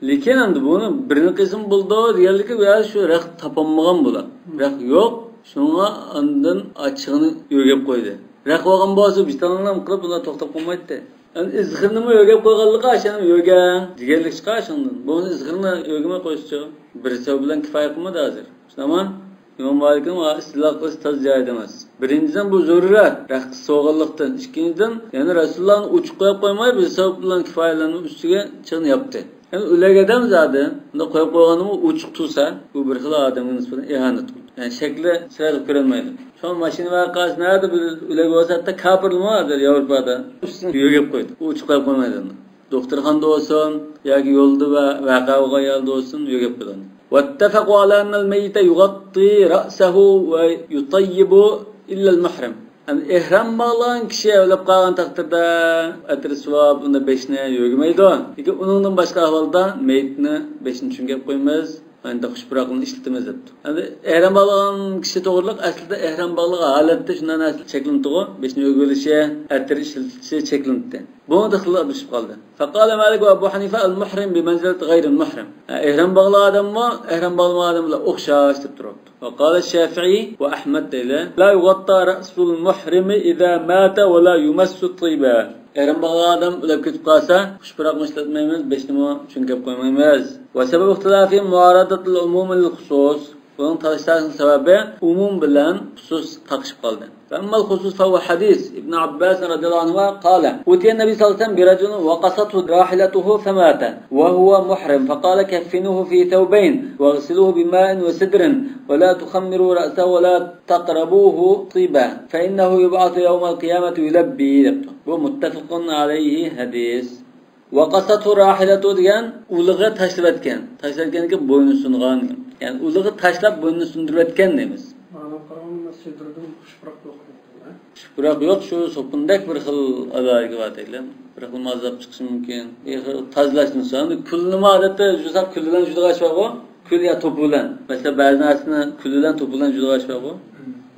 Lekin endi buni birini qism buldu, diğerliki biraz şu raq tapanmagan bular. Raq yok, şuna andın açığını yögep koydu. Raq olgan bolsa bitanlam qilib bular to'xtab qolmaydi. Yani izgirni mi yögep koyganlığı aşanım yögen, diğerlik çıkar aşandın. Bunu izgirni yögeme koyuşçu. Birisi bilen kifaya kılmadı hazır. Ama İmam Malik'in istilah kılıç taz cahit demez. Birinciden bu zorurat, raqs soğallıktan. İkinciden yani Resulullah'ın uçuk koyup koymayı bir sebep bilen kifayelerinin üstüge çın yaptı. Yani öyle edem zaten, bunda koyup koyganımı uçuk tutsa, bu bir hıla adamın nispeten ihanet oldu. Yani şekli sırada görünmeydi. Şu an maşini vakası nerede bir öyle olsa da kapırlı mı vardır Avrupa'da? Üstüne yögep koydu. Uçuk koyup koymaydı. Doktorxanda olsun, yoki yolda ve vaqaga yolda olsun yögep koydu. واتفقوا على أن الميت يغطي رأسه ويطيب إلا المحرم. Yani ihram bağlayan kişiye ölüp kalan takdirde etri swab onda beşine yögümeydi. Peki onundan başka ahvalda meyitini beşini çünkü koymayız. Yani de hoş bırakılını işletimiz yaptı. Yani ihram bağlayan kişi doğruluk aslında ihram bağlayan halette şundan asıl çekilindi o. Beşini yögülüşe etri işletişe çekilindi. Bunu da hılla düşüp kaldı. Fakale Malik ve Abu Hanife el-muhrim bimenzileti gayril-muhrim. İhram bağlı adam mı? İhram bağlı adamla okşaş deyip durdu. وقال الشافعي وأحمد إلى لا يغطى رأس المحرم إذا مات ولا يمس طيبا. İhram bağlı adam ölüp ketip kalsa kuş bırakma işletmeyimiz, beşini çünkü koymayımız. Ve sebep ihtilafı muaradatul umumil husus. Bunun tartışmasının sebebi umum bilen husus takışıp kaldı. فأما الخصوص فهو حديث ابن عباس رضي الله عنه قال أتي النبي صلى الله عليه وسلم برجل وقصته راحلته فمات وهو محرم فقال كفنوه في ثوبين واغسلوه بماء وسدر ولا تخمروا رأسه ولا تقربوه طيبا فإنه يبعث يوم القيامة يلبي. Bu muttafaqun alayhi hadis. وقصته راحلته degan ulig'i tashlab etgan. Tashlab etganki bo'yni sungan. Yani ulig'i tashlab bo'yni sundirib etgan deymiz. Şüprak yok, şu sopundak bir xil adayga vataylar. Bir xil mazhab chiqishi mumkin. Tazlashni so'radi. Kulni odatda juda kuldan juda g'ashbaq o. Kul ya to'pulan. Mesela ba'zi narsani kuldan to'pulan juda g'ashbaq o.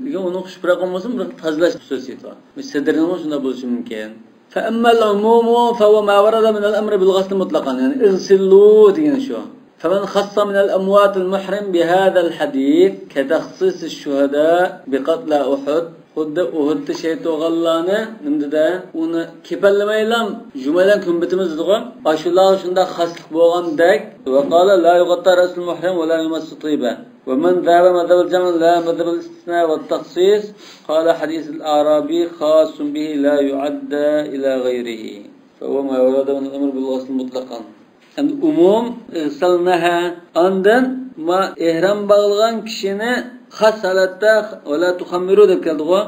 Lekin uni xushprak olmasa bir tazlash xususiyati bor. Sadrni shunda bo'lishi mumkin. فأما العموم فهو ما ورد من الأمر بالغسل مطلقا يعني اغسلوا degan shu. فمن خص من الأموات المحرم بهذا الحديث كتخصيص الشهداء بقتل أحد. Xuddi Uhudda shahid bo'lganlarni nimda uni kepallaylam jumadan kunbitimiz degan. Ashular shunda xaslik bo'lgandek va qala la yughta rasul muhrim va la yumassu tiba. Wa man dhaba madhab al-jam' la madhab al-istisna wa at-takhsis qala hadith al-arabi khas bihi la yu'adda ila ghayrihi. Fa huwa ma warada min al-amr bil ghusl mutlaqan. Yani umum salnaha andan ma ihram bağlagan kishini xas holatda wala tuhammiru deb keldi o.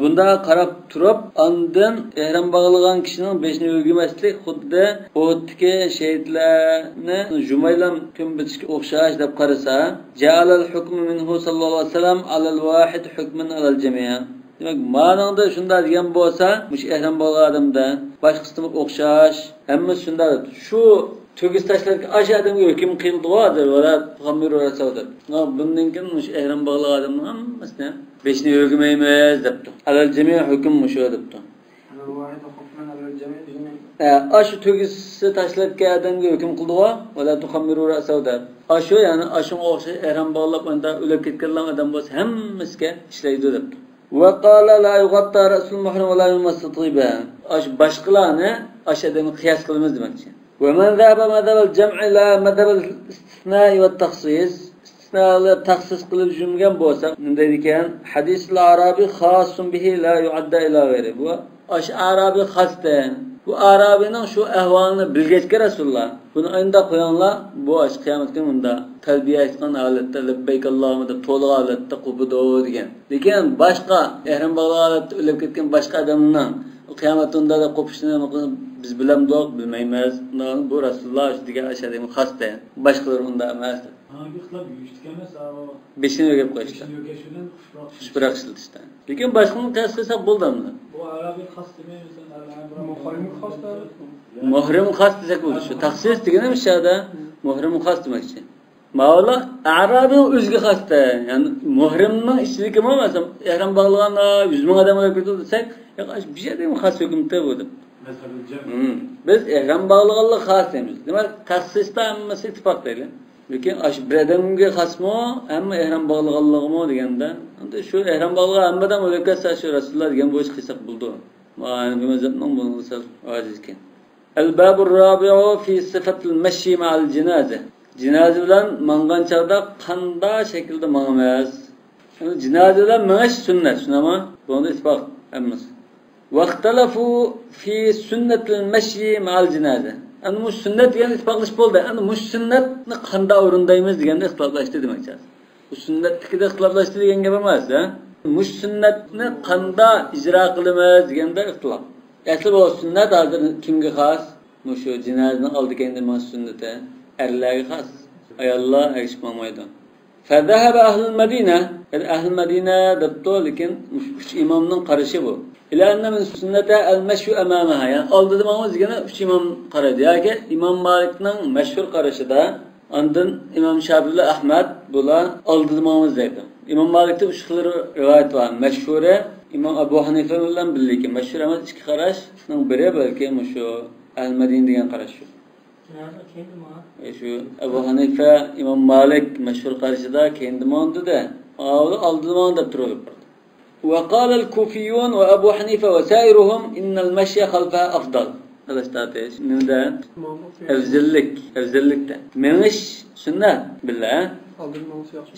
Bunda qarab turib, ondan ihrom bog'lagan kishining beshini o'rgimaslik xuddi o'tdagi shahidlarni jumaylam kun bitishga o'xshash deb qarasa, ja'alal hukmu minhu sallallohu alayhi vasallam alal wahid hukman alal jami'. Demak, ma'noda shunda degan bo'lsa, mush ihrom bog'lagan odamda boshqasiga o'xshash, hamma shunda shu Tugis taşlarga aş adamga hukm qildi va g'amiro rasavdi. Bundan keyin mush ihrom bog'lagan odamning hammasini beshni o'rgimaymiz debdi. Alal jami' hukm mushu debdi. Alal wahid hukman alal jami'. Ash tugis taşlarga adamga hukm qildi va la tuhammiru rasavdi. Ashu ya'ni ashunga o'xshash ihrom bog'lab unda o'lib ketgan odam bo'lsa hammasiga ishlaydi debdi. Ve qala la yughatta ra'sul muhrim ve la yumassu tiba. Aş başqalarni aşadını qiyas qilamiz demoqchi. Ve men zaba madhabal jam'i la madhabal istisna'i ve takhsis. İstisna'lı takhsis qilib jumgan bo'lsa, bunday ekan, hadisul arabi khasun bihi la yu'adda ila g'ayri. Bu aş arabi xasdan. Bu arabinin şu ahvalını bilgechki Rasulullah. Bunu ayında qo'yanglar, bu aş qiyomat kunida talbiya aytgan holatda labbeyk Allohumma deb to'liq holatda qubudo degan. Lekin boshqa ehrim bog'li holatda o'lib ketgan boshqa odamning qiyomat kunida da qo'pishini biz bilamdiq, bilmaymiz. Bu Rasulullah degan ashadagi xasda. Boshqalar unda emas. Hangi xilab yurishgan emas, Beshini o'rgab qo'yishdi. Xushbiroq ishlatishdi. Lekin boshqani qiyas qilsak bo'ldimi? bu arabiy xas demaymiz, Muhrim xosda. Muhrim xas desak bo'ladi. Shu taxsis deganim shada muhrim xas demoqchi. Mavla Arabiy o'ziga xasda. Ya'ni muhrimning ichidagi bo'lmasa, ehrim bog'lagan 100 ming odam o'lib desak, bir yerda xas hukmda bo'ldi. Biz ehrim bog'laganlik xas deymiz. Demak, taxsisda hammasi ittifoq deydi. Lekin ash bir odamga xasmi, hamma ehrim bog'laganligimi deganda, endi shu ehrim bog'lagan hammadan o'lib ketsa shu Rasululloh degan bo'yicha qilsak bo'ldi. Ma'ani bu mazhabning bunun sal aziz ekan. Al-babur rabi'u fi sifatil mashi ma'al jinaza. Jinaza bilan mangan chaqda qanday shaklda mangamiz? Jinaza bilan mangish sunnat, shunami? Bunda ittifoq hammasi. Vaqtalafu fi sunnatil mashi ma'al jinaza. Ana bu sunnat degan ittifoqlash bo'ldi. Ana bu sunnatni qanday o'rindaymiz deganda ixtiloflashdi demoqchi. Bu sunnatnikida ixtiloflashdi degan gap emas, ha? Mush sunnatni qanday ijro qilamiz deganda ixtilof. Asli bu sunnat hozir kimga xos? Mushu jinozaning oldiga indirmas sunnati erlarga xos. Ayollar aytishmaydi. Fadahaba ahlul Madina, ahlul Madina debdi, lekin uch imomning qarashi bu. Ila anna min sunnati al-mashu amamaha. Yani oldida mana degani uch imom qaradi. Yoki Imom Malikning mashhur qarashida, ondan Imom Shafi'i, Ahmad bular oldida mana deydi. İmam Malik'te üç xil rivayet var. Meşhure İmam Abu Hanife bilan birlikte. Meşhur emas ikki qarashning biri balki shu Al-Madin degan qarash shu. Shu Abu Hanife, İmam Malik meşhur qarashida kendimondida, oldimon deb turib turdi. Ve qala al-Kufiyun ve Abu Hanife ve sairuhum innal mashya khalfaha afdal. Arkadaşlar nida afzallikda. Menish sunnat billah.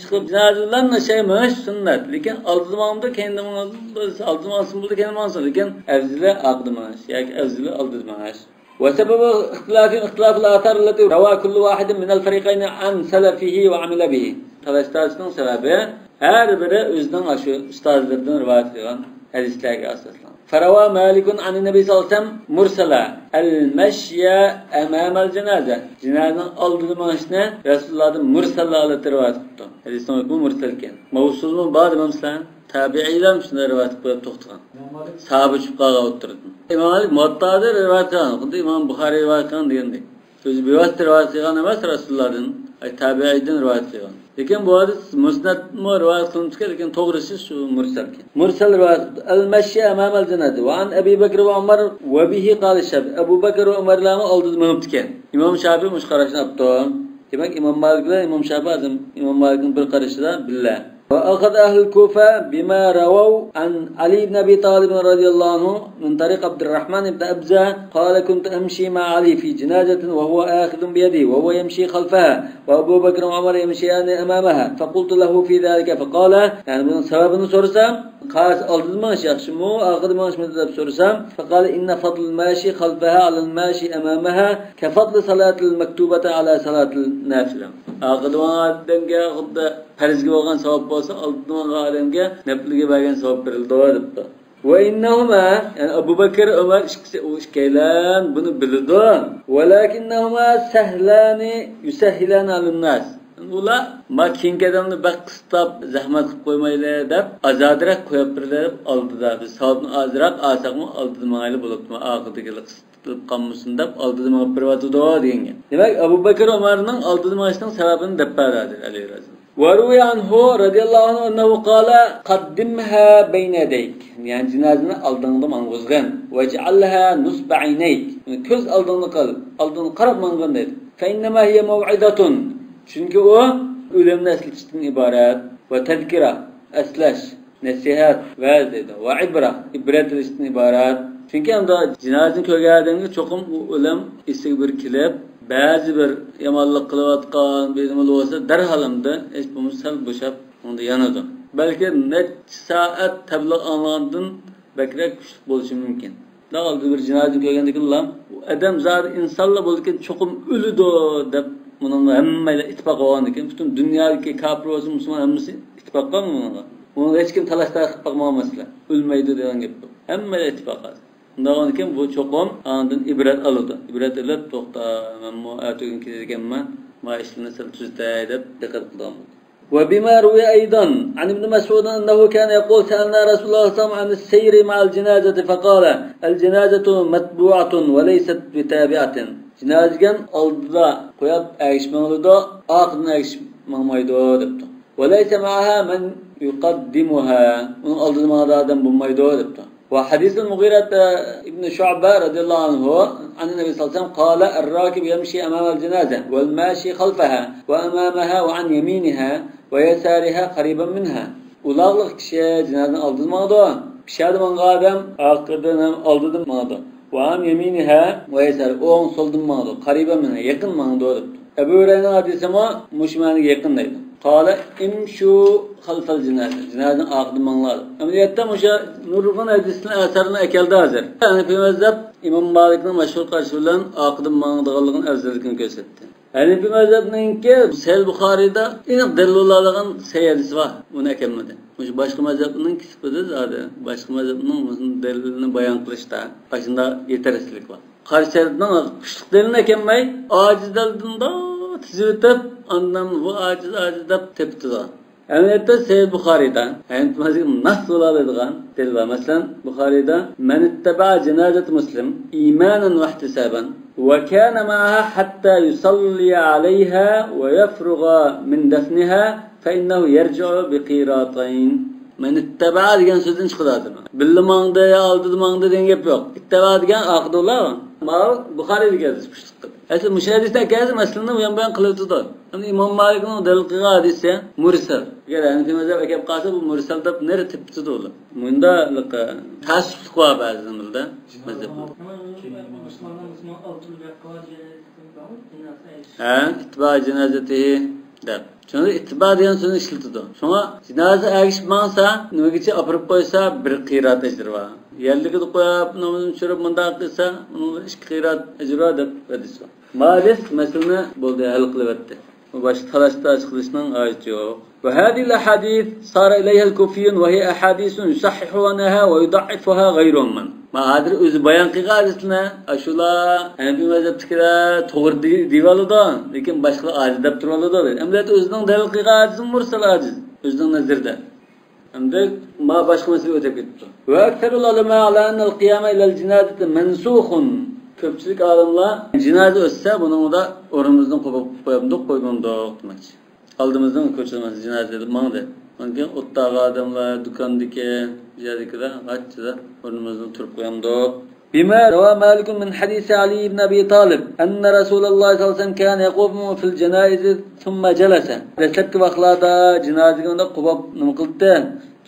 Çıkıp cenazelerin şey meş sünnet. Lekin aldırmamda kendimiz aldırmasın burada kendimiz. Lekin evzile aldırmaz. Yani evzile aldırmaz. Ve sebebi ihtilafil atar lati rava kullu vahidin minel fariqayni an selefihi ve amile bihi. Tavestasının sebebi her biri özden aşı ustazlardan rivayet edilen hadislerge asaslan. Farawa Malikun an Nebi sallallahu aleyhi ve sellem mursala el-meşye emamel cenaze. Cenazenin aldırmasına Resulullah'ın mursallarla rivayet etti. Hadis'ten bu mursalken. Mevsul mu bazı imamlar tabi'iler şuna rivayet edip toxtgan. Sahabe çıpqaga oturdu. İmam Malik Muvatta'da rivayet qilgan. İmam Buxoriy rivayet qilgan degandek. O'zi bevosita rivayet qilgan emas Resulullah'dan, tabi'idan rivayet qilgan. Lekin bu hadis musnad mu rivayet qilingan, lekin to'g'risi shu mursal. Mursal rivayet al-mashi amam al-janaza wa an Abi Bakr va Umar wa bihi qala Shafi. Abu Bakr va Umarlarni oldida minibdikan. Imom Shafi'i mush qarashni olibdi. Demak Imom Malik bilan Imom Shafi'i azim Imom Malikning bir qarashida billah. وأخذ أهل الكوفة بما رووا عن علي بن أبي طالب رضي الله عنه من طريق عبد الرحمن بن أبزة قال كنت أمشي مع علي في جنازة وهو آخذ بيدي وهو يمشي خلفها وأبو بكر وعمر يمشيان أمامها فقلت له في ذلك فقال يعني من سبب سورسام قال ألد الماشي أخشمه آخذ الماشي من ذلك سورسام فقال إن فضل الماشي خلفها على الماشي أمامها كفضل صلاة المكتوبة على صلاة النافلة آخذ دنگه خود farzga bo'lgan savob bo'lsa, oldingi odamga nafliga bo'lgan savob berildi debdi. Va innahuma, yani Abu Bakr, Umar ikkalan buni bildi. Walakinnahuma sahlani yusahhilana lin-nas. Ular makinkadanni baqistab zahmat qilib qo'ymaylar deb azadroq qo'yib berib oldida. Biz savobni azroq olsaqmi oldida mayli bo'libdi. Oxirgi qilib qolmasin deb oldida ma'lum beribdi degan. Demak, Abu Bakr Umarning oldida mashning sababini deb beradi alayhi razil. وروي عنه رضي الله عنه أنه قال قدمها بين يديك يعني جنازنا ألدنغ منغزغن وجعلها نصب عينيك كز ألدنغ قلب ألدنغ قرب منغن ديد فإنما هي موعدة çünkü o ölümden esleştikten ibaret ve tezkira esleş nasihat, va'z dedi. Va ibrat ishdan iborat. Chunki hamda jinozani ko'rgandagi cho'qim o'lim esiga bir kelib, ba'zi bir yomonlik qilayotgan bezimli bo'lsa, darhalamda hech bo'lmasa sal bo'shab unda yanadi. Balki necha soat tabliğ anlandan bakrak kuchli bo'lishi mumkin. Dağıldı bir cinayeti ko'rgandagi adam zar insonlar bo'lgan cho'qim o'lidi deb bununla hammayla ittifoq olgan ekan. Butun dunyodagi kafir bo'lsin, musulmon hammasi ittifoq qilgan bunga. Uni hech kim talashda qilib qolmaslar. O'lmaydi degan gap. Hammayla ittifoq qildi. Undan keyin bu cho'qim andan ibrat oladi. Ibrat olib to'xta, men bu aytgan kedeganman, ma ishni sal tuzday deb diqqat qildim. وبما روي أيضا عن ابن مسعود أنه كان يقول سألنا رسول الله صلى الله عليه وسلم عن السير مع الجنازة فقال الجنازة متبوعة وليست بتابعة. جنازة aldıda koyup erişmelidir, ardından erişmelidir depti. وليس معها من يقدمها. Onun aldırmadığı adam bulmaydı depti. وحديث المغيرة ابن شعبة رضي الله عنه عن النبي صلى الله عليه وسلم قال الراكب يمشي أمام الجنازة والماشي خلفها وأمامها وعن يمينها ويسارها قريبا منها. Ulaqlıq kişi cinazəni aldırmadı. Kişi adamın adam arqadan aldırmadı. Ve am yeminiha ve yesar. Oğun soldurmadı. Qariban minha. Yakın mandı. Ebu Hureyre'nin hadisi ama muşmani yakındaydı. Kale imşu halfal cenaze. Cenazenin arqadan manladı. Ameliyatta muşa Nurufan hadisinin asarına ekeldi hazır. Hanefi mezhep İmam Malik'in meşhur karşılığının arqadan manlıdığının evzellikini gösterdi. Hanefi mezhebinki Sahih Buxariyda aniq dalillarning sayadisi var. Bunu ekemedi. Başka mezhebinin kisbida zaten başka mezhebinin dalilini bayan qilishda başında yetersizlik var. Qarshi tarafdan kuchli dalilni ekemay, ojiz dalildan tizitib, ondan bu ojiz deb tepdilar. Amaliyotda Sahih Buxariyda Hanefi mezhebining nas bo'laydigan dalil var. Masalan, Buxariyda man ittaba janazat muslim imanan va ihtisaban وكان معها حتى يصلي عليها ويفرغ من دفنها فإنه يرجع بقيراطين. من اتبع degan so'zdan chiqadi. Bilmangda ya aldırmangda degan gap yo'q. Ittaba degan aqdullar. Ma Buxoriyda yozishdi. Asl mushahidda kazi masalani u ham bayon qilibdi. Endi Imom Malikning dalil qilgan hadisi mursal. Agar Hanafi mazhab akab qolsa bu mursal deb neri tepdi ular. Bunda tasdiq bor ba'zida mazhab. İttiba cenazeti deb. Çünkü ittiba degan so'zni ishlatadi. Shunga jinoza agishmansa, nimaga apirib qo'ysa bir qirat ajri bor. Yerliga qo'yib, namozini tushirib mundaq qilsa, uning 2 qirat ajri bor deb hadis bor. Ma'lif masalani bo'ldi hal qilyapti. Bu boshqa talashda chiqishning hojati yo'q. وهذه الأحاديث صار إليها الكوفيون وهي أحاديث يصححونها ويضعفها غيرهم من. Ma hozir o'zi bayon qilgan hadisni ashular Hanafi mazhabdagilar to'g'ri deyivaladi, lekin boshqa ajiz deb turadi. Endi o'zining dalil qilgan hadisi mursal ajiz, o'zining nazarida. Endi ma boshqa masala o'tib ketdi. Va aksarul ulama ala anna al-qiyama ila al-janazati mansukhun. Ko'pchilik olimlar jinoza o'tsa, buningda o'rnimizdan qo'yib qo'ygandik demoqchi. Oldimizdan ko'chirmasi jinoza deb mangdi. Çünkü ottağı adamlar, dükandaki, jadikiler, haccıda önümüzden turp koyamdık. Bima rava Malikun min hadisi Ali ibn Abi Talib enne Resulullah sallallahu aleyhi ve sellem kâne yaqumu fil cenaizi thumma jalasa. Resepki vaqtlarda cenaziganda qubab nima qildi?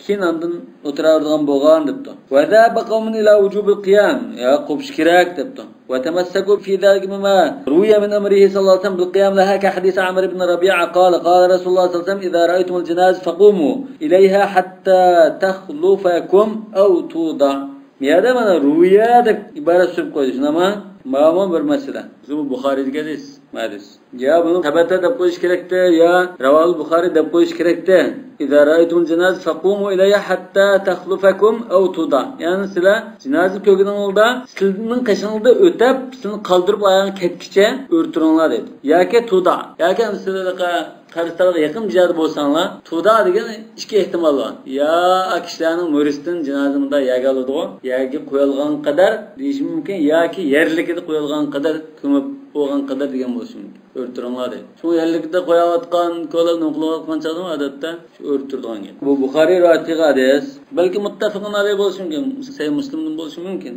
Keyin ondan o'tiradigan bo'lgan debdi. Va zaba qawmun ila wujubil qiyam. Ya qubsh kerak debdi. Va tamassaku fi zalika mimma ruya min amrihi sallallahu alayhi wa sallam bil qiyam laha ka hadith Amr ibn Rabi'a qala Rasulullah sallallahu alayhi wa sallam idha ra'aytum al janaz faqumu ilayha hatta takhlufakum aw tuda. Miyada mana ruya deb iborat surib qo'ydi. Shunama ma'lum bir masala. Bu Buxoriyda hadis. Hadis. Ya bunu tabatta deb qo'yish kerakda, ya Raval Buxoriy deb qo'yish kerakda. İza ra'aytum janaz faqumu ilayha hatta takhlufakum aw tuda. Yani sizlar jinoza ko'rganingizda sizning qashingizda o'tab, sizni qoldirib oyog'ini ketkicha o'rtiringlar dedi. Yoki tuda. Yoki sizlarga qaristalga yaqin joyda bo'lsanglar, tuda degan ikki ehtimol bor. Ya kishilarning muristin jinozamida yagaladi, yoki qo'yilgan qadar deyish mumkin, yoki yerlikida qo'yilgan qadar ko'mib bo'lgan qadar degan bo'lishi mumkin. O'rtiringlar dedi. Shu yerlikda qo'yayotgan, ko'lni qilayotgan chog'da odatda o'rtirgan gap. Bu Buxoriy rivoyat qilgan hadis, balki muttafaqun alayhi bo'lishi mumkin, Sahih Muslimdan bo'lishi mumkin.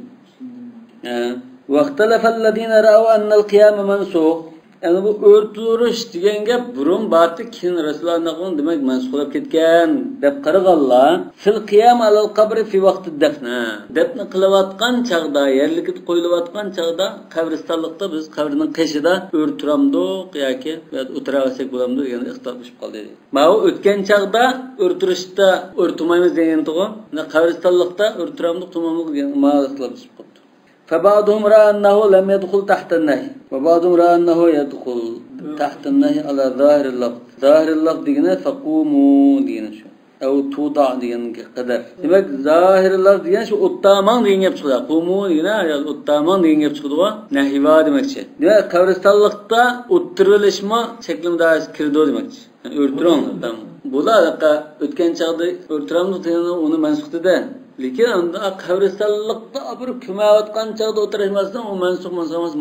Vaqtalafa alladina ra'u anna al-qiyam mansukh. Yani bu örtürüş degan gap burun batı keyin Rasulullohning demak mansublanib ketgan deb qaraganlar. Fil qiyam alal qabri fi vaqti dafna. Dafn qilayotgan chaqda, yerlikka qo'yilayotgan chaqda qabristonlikda biz qabrining qishida o'rtiramdiq yoki o'tiraversak bo'lamdi degan ixtiloflashib qoldi. Mana bu o'tgan chaqda o'rtirishda o'rtimaymiz degan to'g'ri. Qabristonlikda o'rtiramdiq to'mamliq degan ma'no ixtiloflashib qoldi. فبعضهم رأى أنه لم يدخل تحت النهي وبعضهم رأى أنه يدخل تحت النهي على ظاهر اللفظ. ظاهر اللفظ دينا فقوموا دينا شو أو توضع دينا قدر. demek ظاهر اللفظ دينا شو uttaman degan gap chiqadi. Qumu degana uttaman degan gap chiqadi-ku. Nahiva demakchi. Demak qabristonlikda o'ttirilishmi cheklimda kirdi demakchi. O'rtiron tam. Bular o'tgan chaqda o'rtiramni degani uni mansubda. Lekin unda qabristonlikda bir kumayotgan chaqda o'tirishmasdan u mansub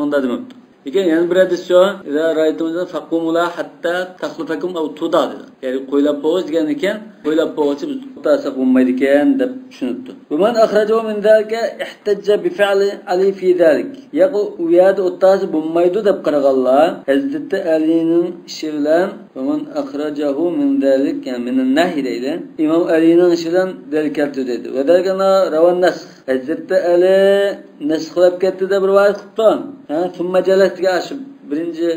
munda demabdi. Lekin yana bir hadis shu, "Iza ra'aytumuz faqumula hatta takhlufakum aw tuda" dedi. Ya'ni qo'ylab qo'yish degan ekan, qo'ylab qo'yish biz o'tasa bo'lmaydi ekan deb tushunibdi. "Va man akhrajahu min zalika ihtajja bi fi'li Ali fi zalik." Yaqu uyada o'tasi bo'lmaydi deb qaraganlar, Hazrat Alining ishi bilan "Va man akhrajahu min zalik" yani min an-nahy deydi. Imom Alining ishi bilan dalil keltirdi dedi. Va dalgana rawan nas. Hazrat Ali nasxlab ketdi deb rivoyat qilgan. Thumma jalasga shu birinchi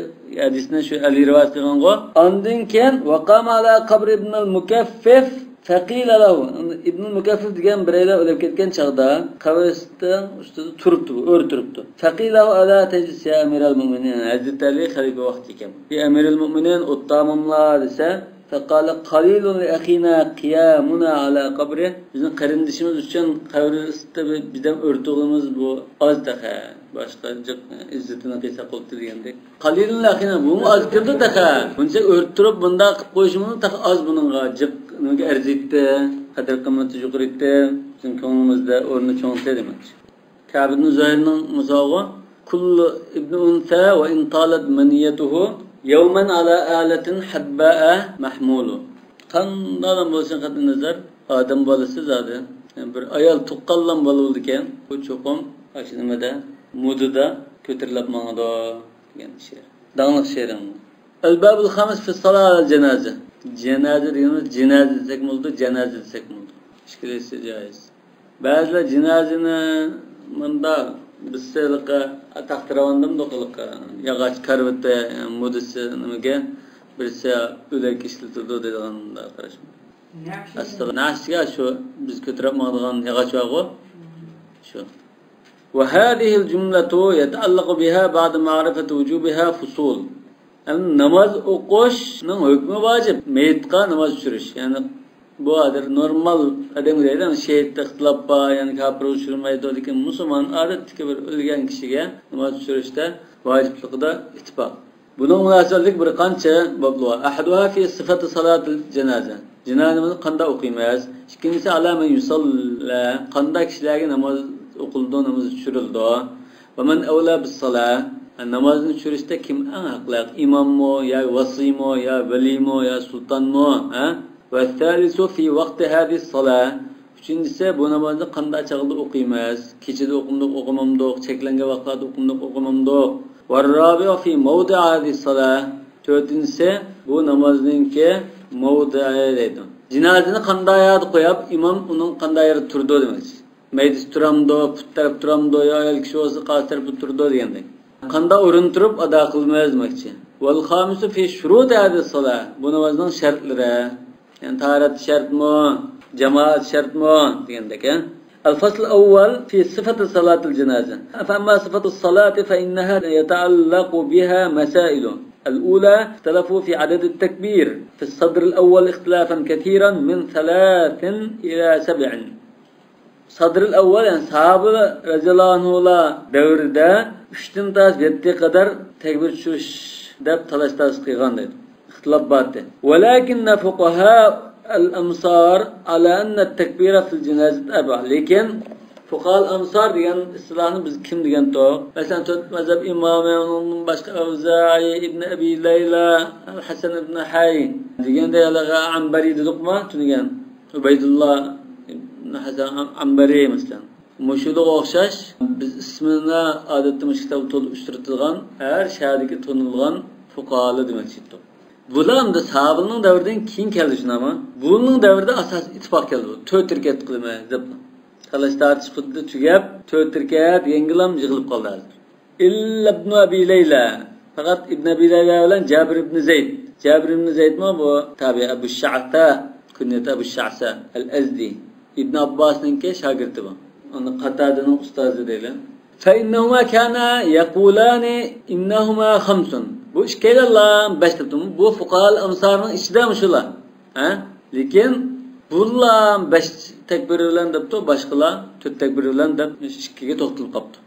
hadisni shu Ali rivoyat qilgan-ku. Ondan keyin vaqama ala qabr ibn al-Mukaffif faqila lahu. Ibn al-Mukaffif degan biraylar o'lib ketgan chaqda qabriston ustida turibdi, o'rtiribdi. Faqila ala tajlis ya amiral mu'minin. Hazrat Ali xalifa vaqti ekan. Ya amiral mu'minin o'ttamamlar desa فقال قليل لأخينا قيامنا على قبره. Bizim qarindishimiz uchun qabrida bizdan o'rtog'imiz bu oz taqa. Boshqa izzatini qiysa qildi degandek. Qalilun laxina bu oz kirdi taqa. Buncha o'rtirib bunda qilib qo'yishimiz taqa oz buningga jiq nega arzitdi, qadr qimmati yuqoritdi. Bizim ko'nglimizda o'rni cho'ngti demoqchi. Ka'b ibn Zuhayrning misoli kullu ibn unsa wa in talat maniyatuhu yawman ala alatin habba'a mahmulu. Qandan bo'lsin qat'i nazar odam bolasi zodi bir ayol tuqqanlan bo'ldi ekan, bu cho'qim shu nimada mudida ko'tarilib mangado degan she'r. Danglik she'rim. Al-babul khamis fi salat al-janaza. Janaza degani janaza desak bo'ldi, janaza desak bo'ldi. Ishkilasi joiz. Ba'zilar janazani menda bisliqa taqtiravandim doqiliqa yog'och karvitda modisi nimaga birsa o'lak ishlatildi deganda qarash. Aslan nashga shu biz ko'tarib olgan yog'och vaqo shu. Va hadhihi al-jumlatu yata'allaqu biha ba'd ma'rifati wujubiha fusul. Namoz o'qishning hukmi vojib. Mayitga namoz tushirish, ya'ni bu adir normal adamlardan şehitde ixtilof bor, ya'ni kafir uçurmaydi lekin musulmon odatdagi bir o'lgan kishiga namoz tushirishda vojibligida ittifoq. Buning munosabatlik bir qancha boblar. Ahaduha fi sifati salatil janoza. Janozani qanday o'qiymiz? Ikkinchisi alama yusalla, qanday kishilarga namoz o'qildi, namoz tushirildi. Va man awla bis salat, namozni tushirishda kim eng haqli? Imommi, yo vasiymi, yo valiymi, yo sultonmi, ha? والثالث في وقت هذه الصلاة. Üçüncüsü bu namazı qanday chaqda o'qiymiz? Kechida o'qimdiq, o'qimamdiq, cheklangan vaqtda o'qimdiq, o'qimamdiq. والرابع في موضع هذه الصلاة. Dördüncüsü bu namazninki mavdi'i deydi. Jinazini qanday yerda qo'yib, imom uning qanday yerda turdi demak. Maydis turamdi, put taraf turamdi, yo ayol kishi o'zi qaysi tarafda turdi degandek. Qanday o'rin turib ado qilmaymiz demakchi. Wal khamisu fi shurut hadhihi as-salah. Bu namazning shartlari. Yani taharat şart mı, cemaat şart mı degandek. الفصل الأول في صفة صلاة الجنازة. فأما صفة الصلاة فإنها يتعلق بها مسائل. الأولى اختلفوا في عدد التكبير. في الصدر الأول اختلافا كثيرا من 3 إلى 7. صدر الأول يعني صحابة رضي الله عنهم دور ده 3 تا 7 kadar tekbir tushirish deb talash qilgan dedi. ولكن فقهاء الأمصار على أن التكبير في الجنازة أربع. لكن فقهاء الأمصار ديان إصلاحنا biz kim degan to? Mesela tut mazhab imamı onun başka Avza'i ibn Abi Layla, Hasan ibn Hay deganda yalaga Ambari dedik-mi? Tunagan Ubaydullah ibn Hasan Ambari mesela. Muşuluğa o'xshash biz ismini odatda mush kitobda to'lib uchratilgan, har shahardagi tonilgan fuqahalar demek çıktı. Bular da sahabenin devrinden keyin keldi şuna ama. Bunun devrinde asas ittifak geldi. 4 rekat kılma deb. Talaş tartış qildi tugab 4 rekat yengilam yig'ilib qoldi hozir. İlla ibn Abi Leyla. Fakat İbn Abi Leyla bilan Jabir ibn Zayd. Jabir ibn Zayd mi bu? Tabi Abu Şa'ta, kunyati Abu Şa'sa al-Azdi. İbn Abbas'ninki şagirdi bu. Onu Qatada'nın ustazı deydi. Fa innahuma kana yaqulani innahuma khamsun. Bu işkeylerle 5 teptim. Bu fuqahal amsarının içinde şular. Ha? Lekin bunlar 5 tekbir bilen depti, başkalar 4 tekbir bilen dep 2'ye to'xtalib qoldi.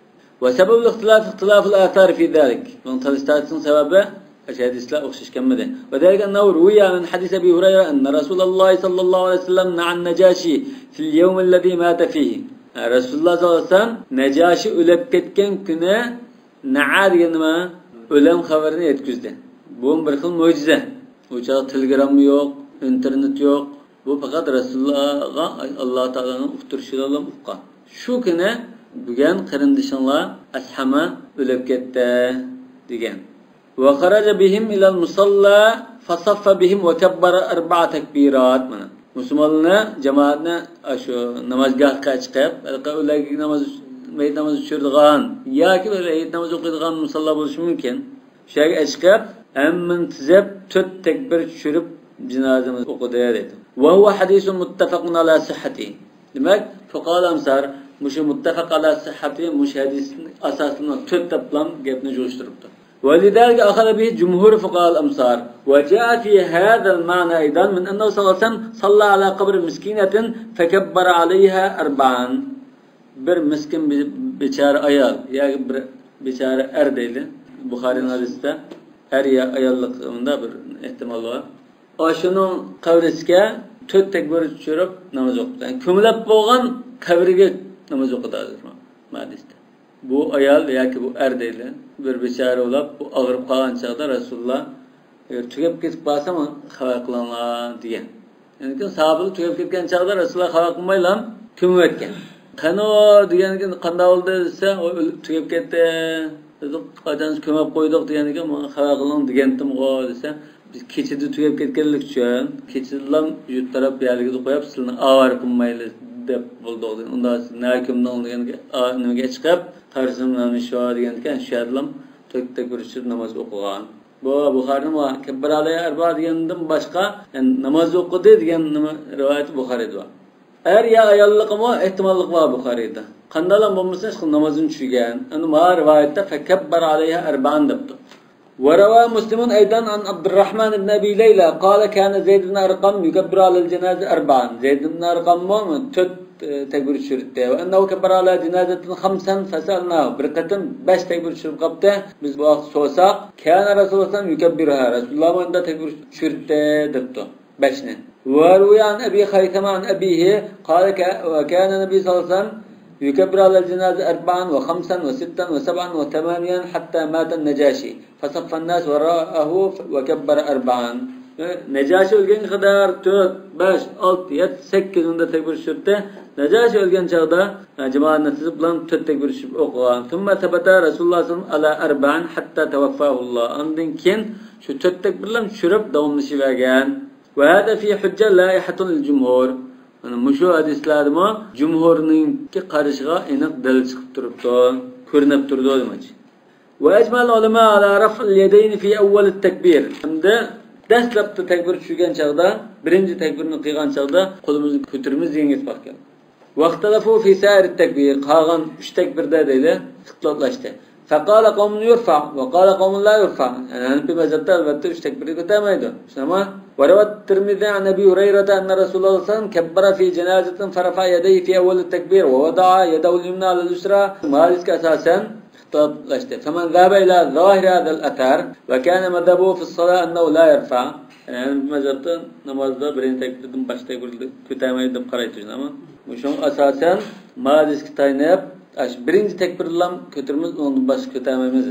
Ve sebebul ihtilaful athar fi zalik. Bunun tavsiyatsının sebebi hadisler o'xshash kelmadi. Ve dalika annahu ruya min hadis Abi Hurayra anna Rasulullah sallallahu aleyhi ve sellem na'an Najashi fil yawm alladhi mata fihi. Rasulullah sallallahu aleyhi ve sellem Najashi o'lib ketgan kuni na'a degan nima? O'lim xabarini yetkazdi. Bu bir xil mo'jiza. O çağda telegram yok, internet yok. Bu fakat Resulullah'a Allah Teala'nın uqtirishida uqqan. Shu kuni bugun qarindishlar ashama o'lib ketdi degan. Va kharaja bihim ila al-musalla fasaffa bihim va kabbara 4 takbirat. Mana musulmonlar jamoatni shu namozgohga chiqib, ularga mayit namoz o'qiydigan yoki mayit namoz o'qiydigan musalla bo'lishi mumkin. Shu yerga chiqib, hammin tizib 4 takbir tushirib jinozamiz o'qidi dedi. Va huwa hadisun muttafaqun ala sihhati. Demak, fuqaha amsar mushu muttafaq ala sihhati mush hadisning asosini 4 ta bilan gapni jo'shtiribdi. ولذلك أخذ به جمهور فقهاء الأمصار وجاء في هذا المعنى أيضا من أنه صلى الله عليه وسلم صلى على قبر مسكينة فكبر عليها 4. Bir miskin bichara ayol yoki bir bichara er deydi. Buxoriy hadisida er ya ayolligida bir ehtimol bor. O'shuning qabrisiga 4 takbir tushirib namoz o'qidi. Yani ko'milib bo'lgan qabriga namoz o'qidi hadisda. Bu ayol yoki bu er deydi. Bir bichara bo'lib, bu og'rib qolgan chaqda Rasululloh tugab ketib qolsa ham xabar qilinglar degan. Ya'ni sahobalar tugab ketgan chaqda Rasululloh xabar qilmaylar, ko'mib o'tgan. Qano deganiga qanday bo'ldi desa, o tugab ketdi. Qachon ko'mib qo'ydik deganiga men xabar qiling degandim-ku desa, biz kechida tugab ketganlik uchun kechidan yurt taraf yaliga qo'yib sizlarni avar qilmayli deb bo'ldi. Unda nakumdan deganiga nimaga chiqib, qarsimdan shu degandan shu yerlam takbir tushirib namoz o'qigan. Bu Buxoriyning va kabbara alayhi 4 degandan boshqa namoz o'qidi degan nima rivoyati Buxoriyda bor. Er ya ayolliqmi ehtimollik bor Buxoriyda. Qandalan bo'lmasa shu namozini tushirgan. Uni ma rivoyatda fakabbara alayha 4 debdi. Wa rawa Muslimun aydan an Abdurrahman ibn Abi Layla qala kana Zayd ibn Arqam yukabbiru ala al-janaza 4. Zayd ibn Arqam 4 takbir tushirdi. Va annahu kabbara ala janazatin 5 fasalna. Bir qatim 5 takbir tushirib qopdi. Biz bu vaqt so'saq, kana Rasululloh yukabbiruha. Rasululloh unda takbir tushirdi debdi. 5 ni. وروي عن أبي خيثمة عن أبيه قال وكان النبي صلى الله عليه وسلم يكبر على الجنازة 4 و5 و6 و7 و8 حتى مات النجاشي فصف الناس وراءه وكبر 4. Najashi o'lgan qadar 4, 5, 6, 7, 8 unda takbir tushirdi. Najashi o'lgan chaqda jamoatni tizib bilan 4 takbir tushib o'qigan. Thumma tabata Rasululloh sallallohu alayhi va sallam hatta tawaffahu Allah. Undan keyin shu 4 takbir bilan tushirib davomlashavergan. وهذا في حجة لائحة للجمهور. أنا مشو hadislar mı jumhurninki qarışığa aniq dalil chiqib turibdi, ko'rinib turdi demoqchi. وأجمع العلماء على رفع اليدين في أول التكبير. Hamda dastlabda takbir tushgan chaqda, birinchi takbirni qilgan chaqda qo'limizni ko'tarimiz degan gap keldi. واختلفوا في سائر التكبير. Qolgan 3 takbirda deydi, ixtiloflashdi. فقال قوم يرفع وقال قوم لا يرفع. يعني في مذهبنا البته 3 takbir ko'tarmaydi. Shunami? وروى الترمذي عن أبي هريرة أن رسول الله صلى الله عليه وسلم كبر في جنازة فرفع يديه في أول التكبير ووضع يده اليمنى على اليسرى. مالك أساسا فمن ذهب إلى ظاهر هذا الأثر وكان مذهبه في الصلاة أنه لا يرفع. يعني مذهبنا نمازda birinchi takbirdan bosh takbirni ko'tarmaydi deb qaraydi. Ama mushun asosan malik taynab birinchi takbir bilan ko'tarmiz, undan boshqa ko'tarmaymiz.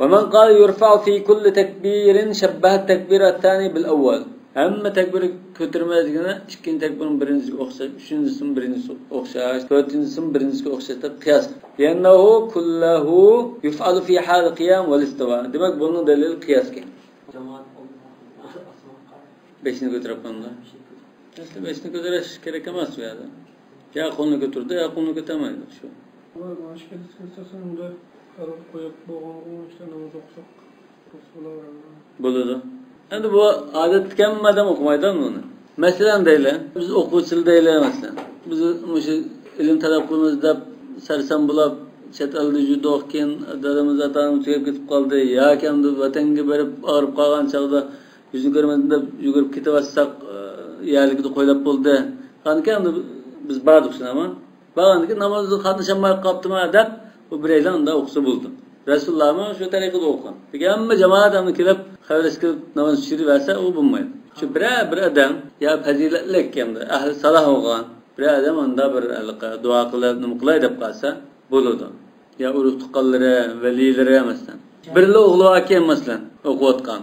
ومن قال يرفع في كل تكبير شبه التكبير الثاني بالأول. Hamma takbir ko'tarmaydigina ikkinchi takbirning birinchisiga o'xshash, uchinchisini birinchisiga o'xshash, to'rtinchisini birinchisiga o'xshash deb qiyos. Ya'ni kulluhu yuf'alu fi hal qiyam wal istiwa. Demak, buning dalili qiyosga. Beşini götürüp onda. İşte beşini götürüş gerek emas bu yada. Ya kolunu götürdü ya kolunu götüremedi şu. Başkası kılsasında arıp koyup boğanğın işte namaz okusak. Buludu. Endi bu adet tükenmeden okumaydan bunu. Mesela değil, biz okuvchilar değil mesela. Biz şu ilim talaqqimizda sarsam bulab chet elda juda o'qigan dadamiz atamiz tugab ketib qoldi yoki endi vatanga berib og'rib qolgan chog'da yuzini ko'rmadim deb yugurib ketaversak yaligida qo'ylab bo'ldi. Qaniki endi biz bordik shunama. Bag'aniki namozga qatnashamay qolibdimi deb bu biraylar unda o'qisa bo'ldi. Rasululloh shu tariqada o'qigan. Hamma jamoat ham kelib xavris qilib namoz o'qishirsa u bo'lmaydi. Shu bir odam ya fazilatli endi ahli salah bo'lgan bir odam unda bir duo qilib nima qilay deb qolsa bo'ladi. Ya urug' tuqqanlari, valilari masalan. Birli o'g'li ekan masalan o'qiyotgan.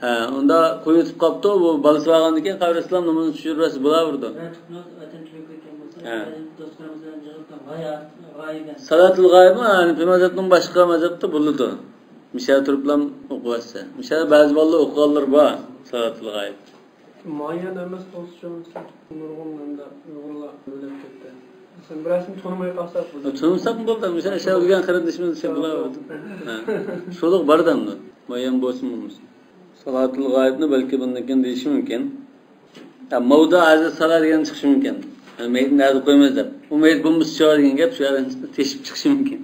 Ha, unda qo'yib qolibdi, bu balasi bo'lgandan keyin xavrislar namoz tushirsa bo'laverdi. Salatul g'ayb Hanifi mazhabning boshqa mazhabda bo'ladi. Misha turiblam o'qiyotsa. Misha ba'zi bolalar o'qiganlar bor salatul g'ayb. Muayyan emas bo'lsa, nurg'unlarda uyg'urlar o'lib ketdi. Sen birasini tanımay qalsak bo'ldi. Tunsam bo'ldi. Misha o'sha o'lgan qarindishimiz deb bo'laverdi. Ha. Shulik bordamdi. Muayyan bo'lsin bo'lmasa. Salatul g'aybni balki bundan deyish mumkin. Mavdu aziz salat degan chiqishi mumkin. Meyitni nazar qo'ymaymiz deb. Bu meyit bo'lmasa shu degan gap shu yerdan teshib chiqishi mumkin.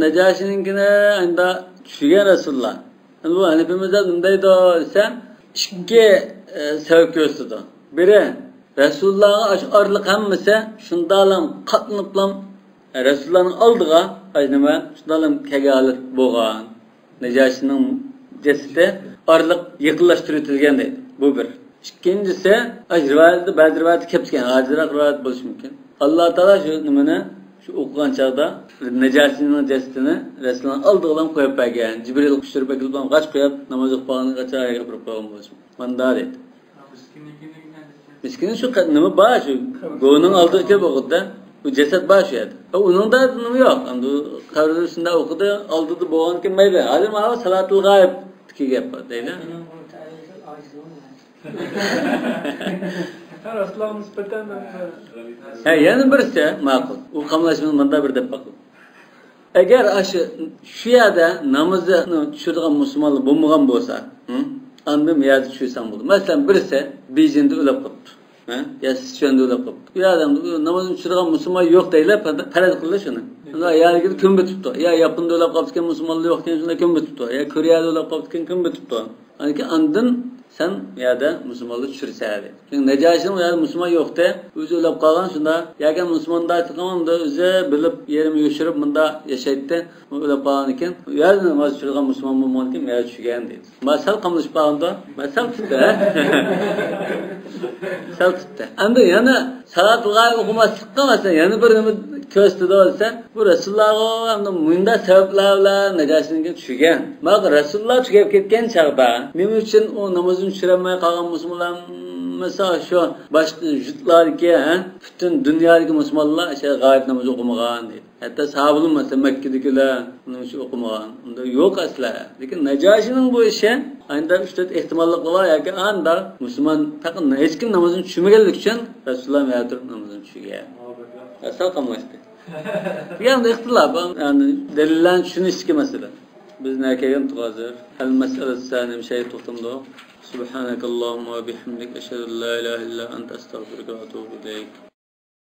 Najashininkini anda tushigan Rasululloh. Bu Hanifimizda bunday desa ikki sabab ko'rsatdi. Biri Rasulullohga orliq hammasi shundalam qatniblam Rasulullohning oldiga nima shundalam kagalar bo'lgan. Najashining jasadi orliq yaqinlashtirilgan deydi. Bu bir. İkincisi rivoyatda ba'zi rivoyat kelgan, hozirroq rivoyat bo'lishi mumkin. Alloh taolo shu nimani shu o'qigan chaqda Najashining jasadini Rasululloh oldiga qo'yib bergan. Jibril qushtirib kelib g'ach qo'yib namoz o'qiganini qachaga gapirib qo'ygan bo'lishi mumkin. Manda deydi. Miskin shu nima bor shu go'ning oldiga kelib o'qidi. Bu jasad bor shu yerda. Uningda nima yo'q. Endi qabrida o'qidi, oldida bo'lgan kim mayli. Hozir mana salatul g'ayb gap bor deydi. Rasululloh nisbatan Ha, yana birisi ma'qul. U qamlashni bunda bir deb baqib. Agar shu yerda namozni tushirgan musulmonlar bo'lmagan bo'lsa, endi miyat tushirsan bo'ldi. Masalan, birisi Bejinda o'lib qolibdi. Ha? Ya Sichuanda o'lib qolibdi. Bu odam namozni tushirgan musulmon yo'q deylar, qaror qildi shuni. Unda yalgida kim bitibdi? Ya Yapında o'lib qolibdi, musulmonlar yo'q ekan, shunda kim bitibdi? Ya Koreyada o'lib qolibdi, kim bitibdi? Anki andin sen yada musulmonlar tushirsa-di. Çünkü Najashining u yerda musulmon yo'qda, o'zi o'lib qolgan shunda, yoki musulmonda aytganimda o'zi bilib yerini yo'shirib bunda yashaydi, o'lib qolgan ekan, u yerda namoz tushirgan musulmon bo'lmagan, men tushgan deydi. Masal qamlashib qolganda, masal tutdi. Masal tutdi. Endi yana salatul g'ayb o'qimaslikqa masalan yana bir nima ko'rsatdi olsa, bu Rasululloh hamda munda sabablar bilan Najashiga tushgan. Mak Rasululloh tugab ketgan chaqda, nima uchun u namozni tushirmay qolgan musulmonlar mesela şu başka jutlarga, bütün dünyadagi musulmonlar o'sha g'ayb namoz o'qimagan deydi. Hatta sahobalar mesela Makkadegilar namoz o'qimagan. Unda yo'q asla. Lekin Najashining bu ishi anda 3-4 ehtimollar bor yoki anda musulmon faqat hech kim namozini tushirmaganlik uchun Rasululloh ma'tur namozini tushirgan. Asal qamlashdi. Yani ixtilof, yani dalillarni tushunishga masala. Biz nakagan hozir hal masalasini shay to'xtamdi. Subhanakallahumma va bihamdik ashhadu an la ilaha illa anta astaghfiruka va atubu ilayk.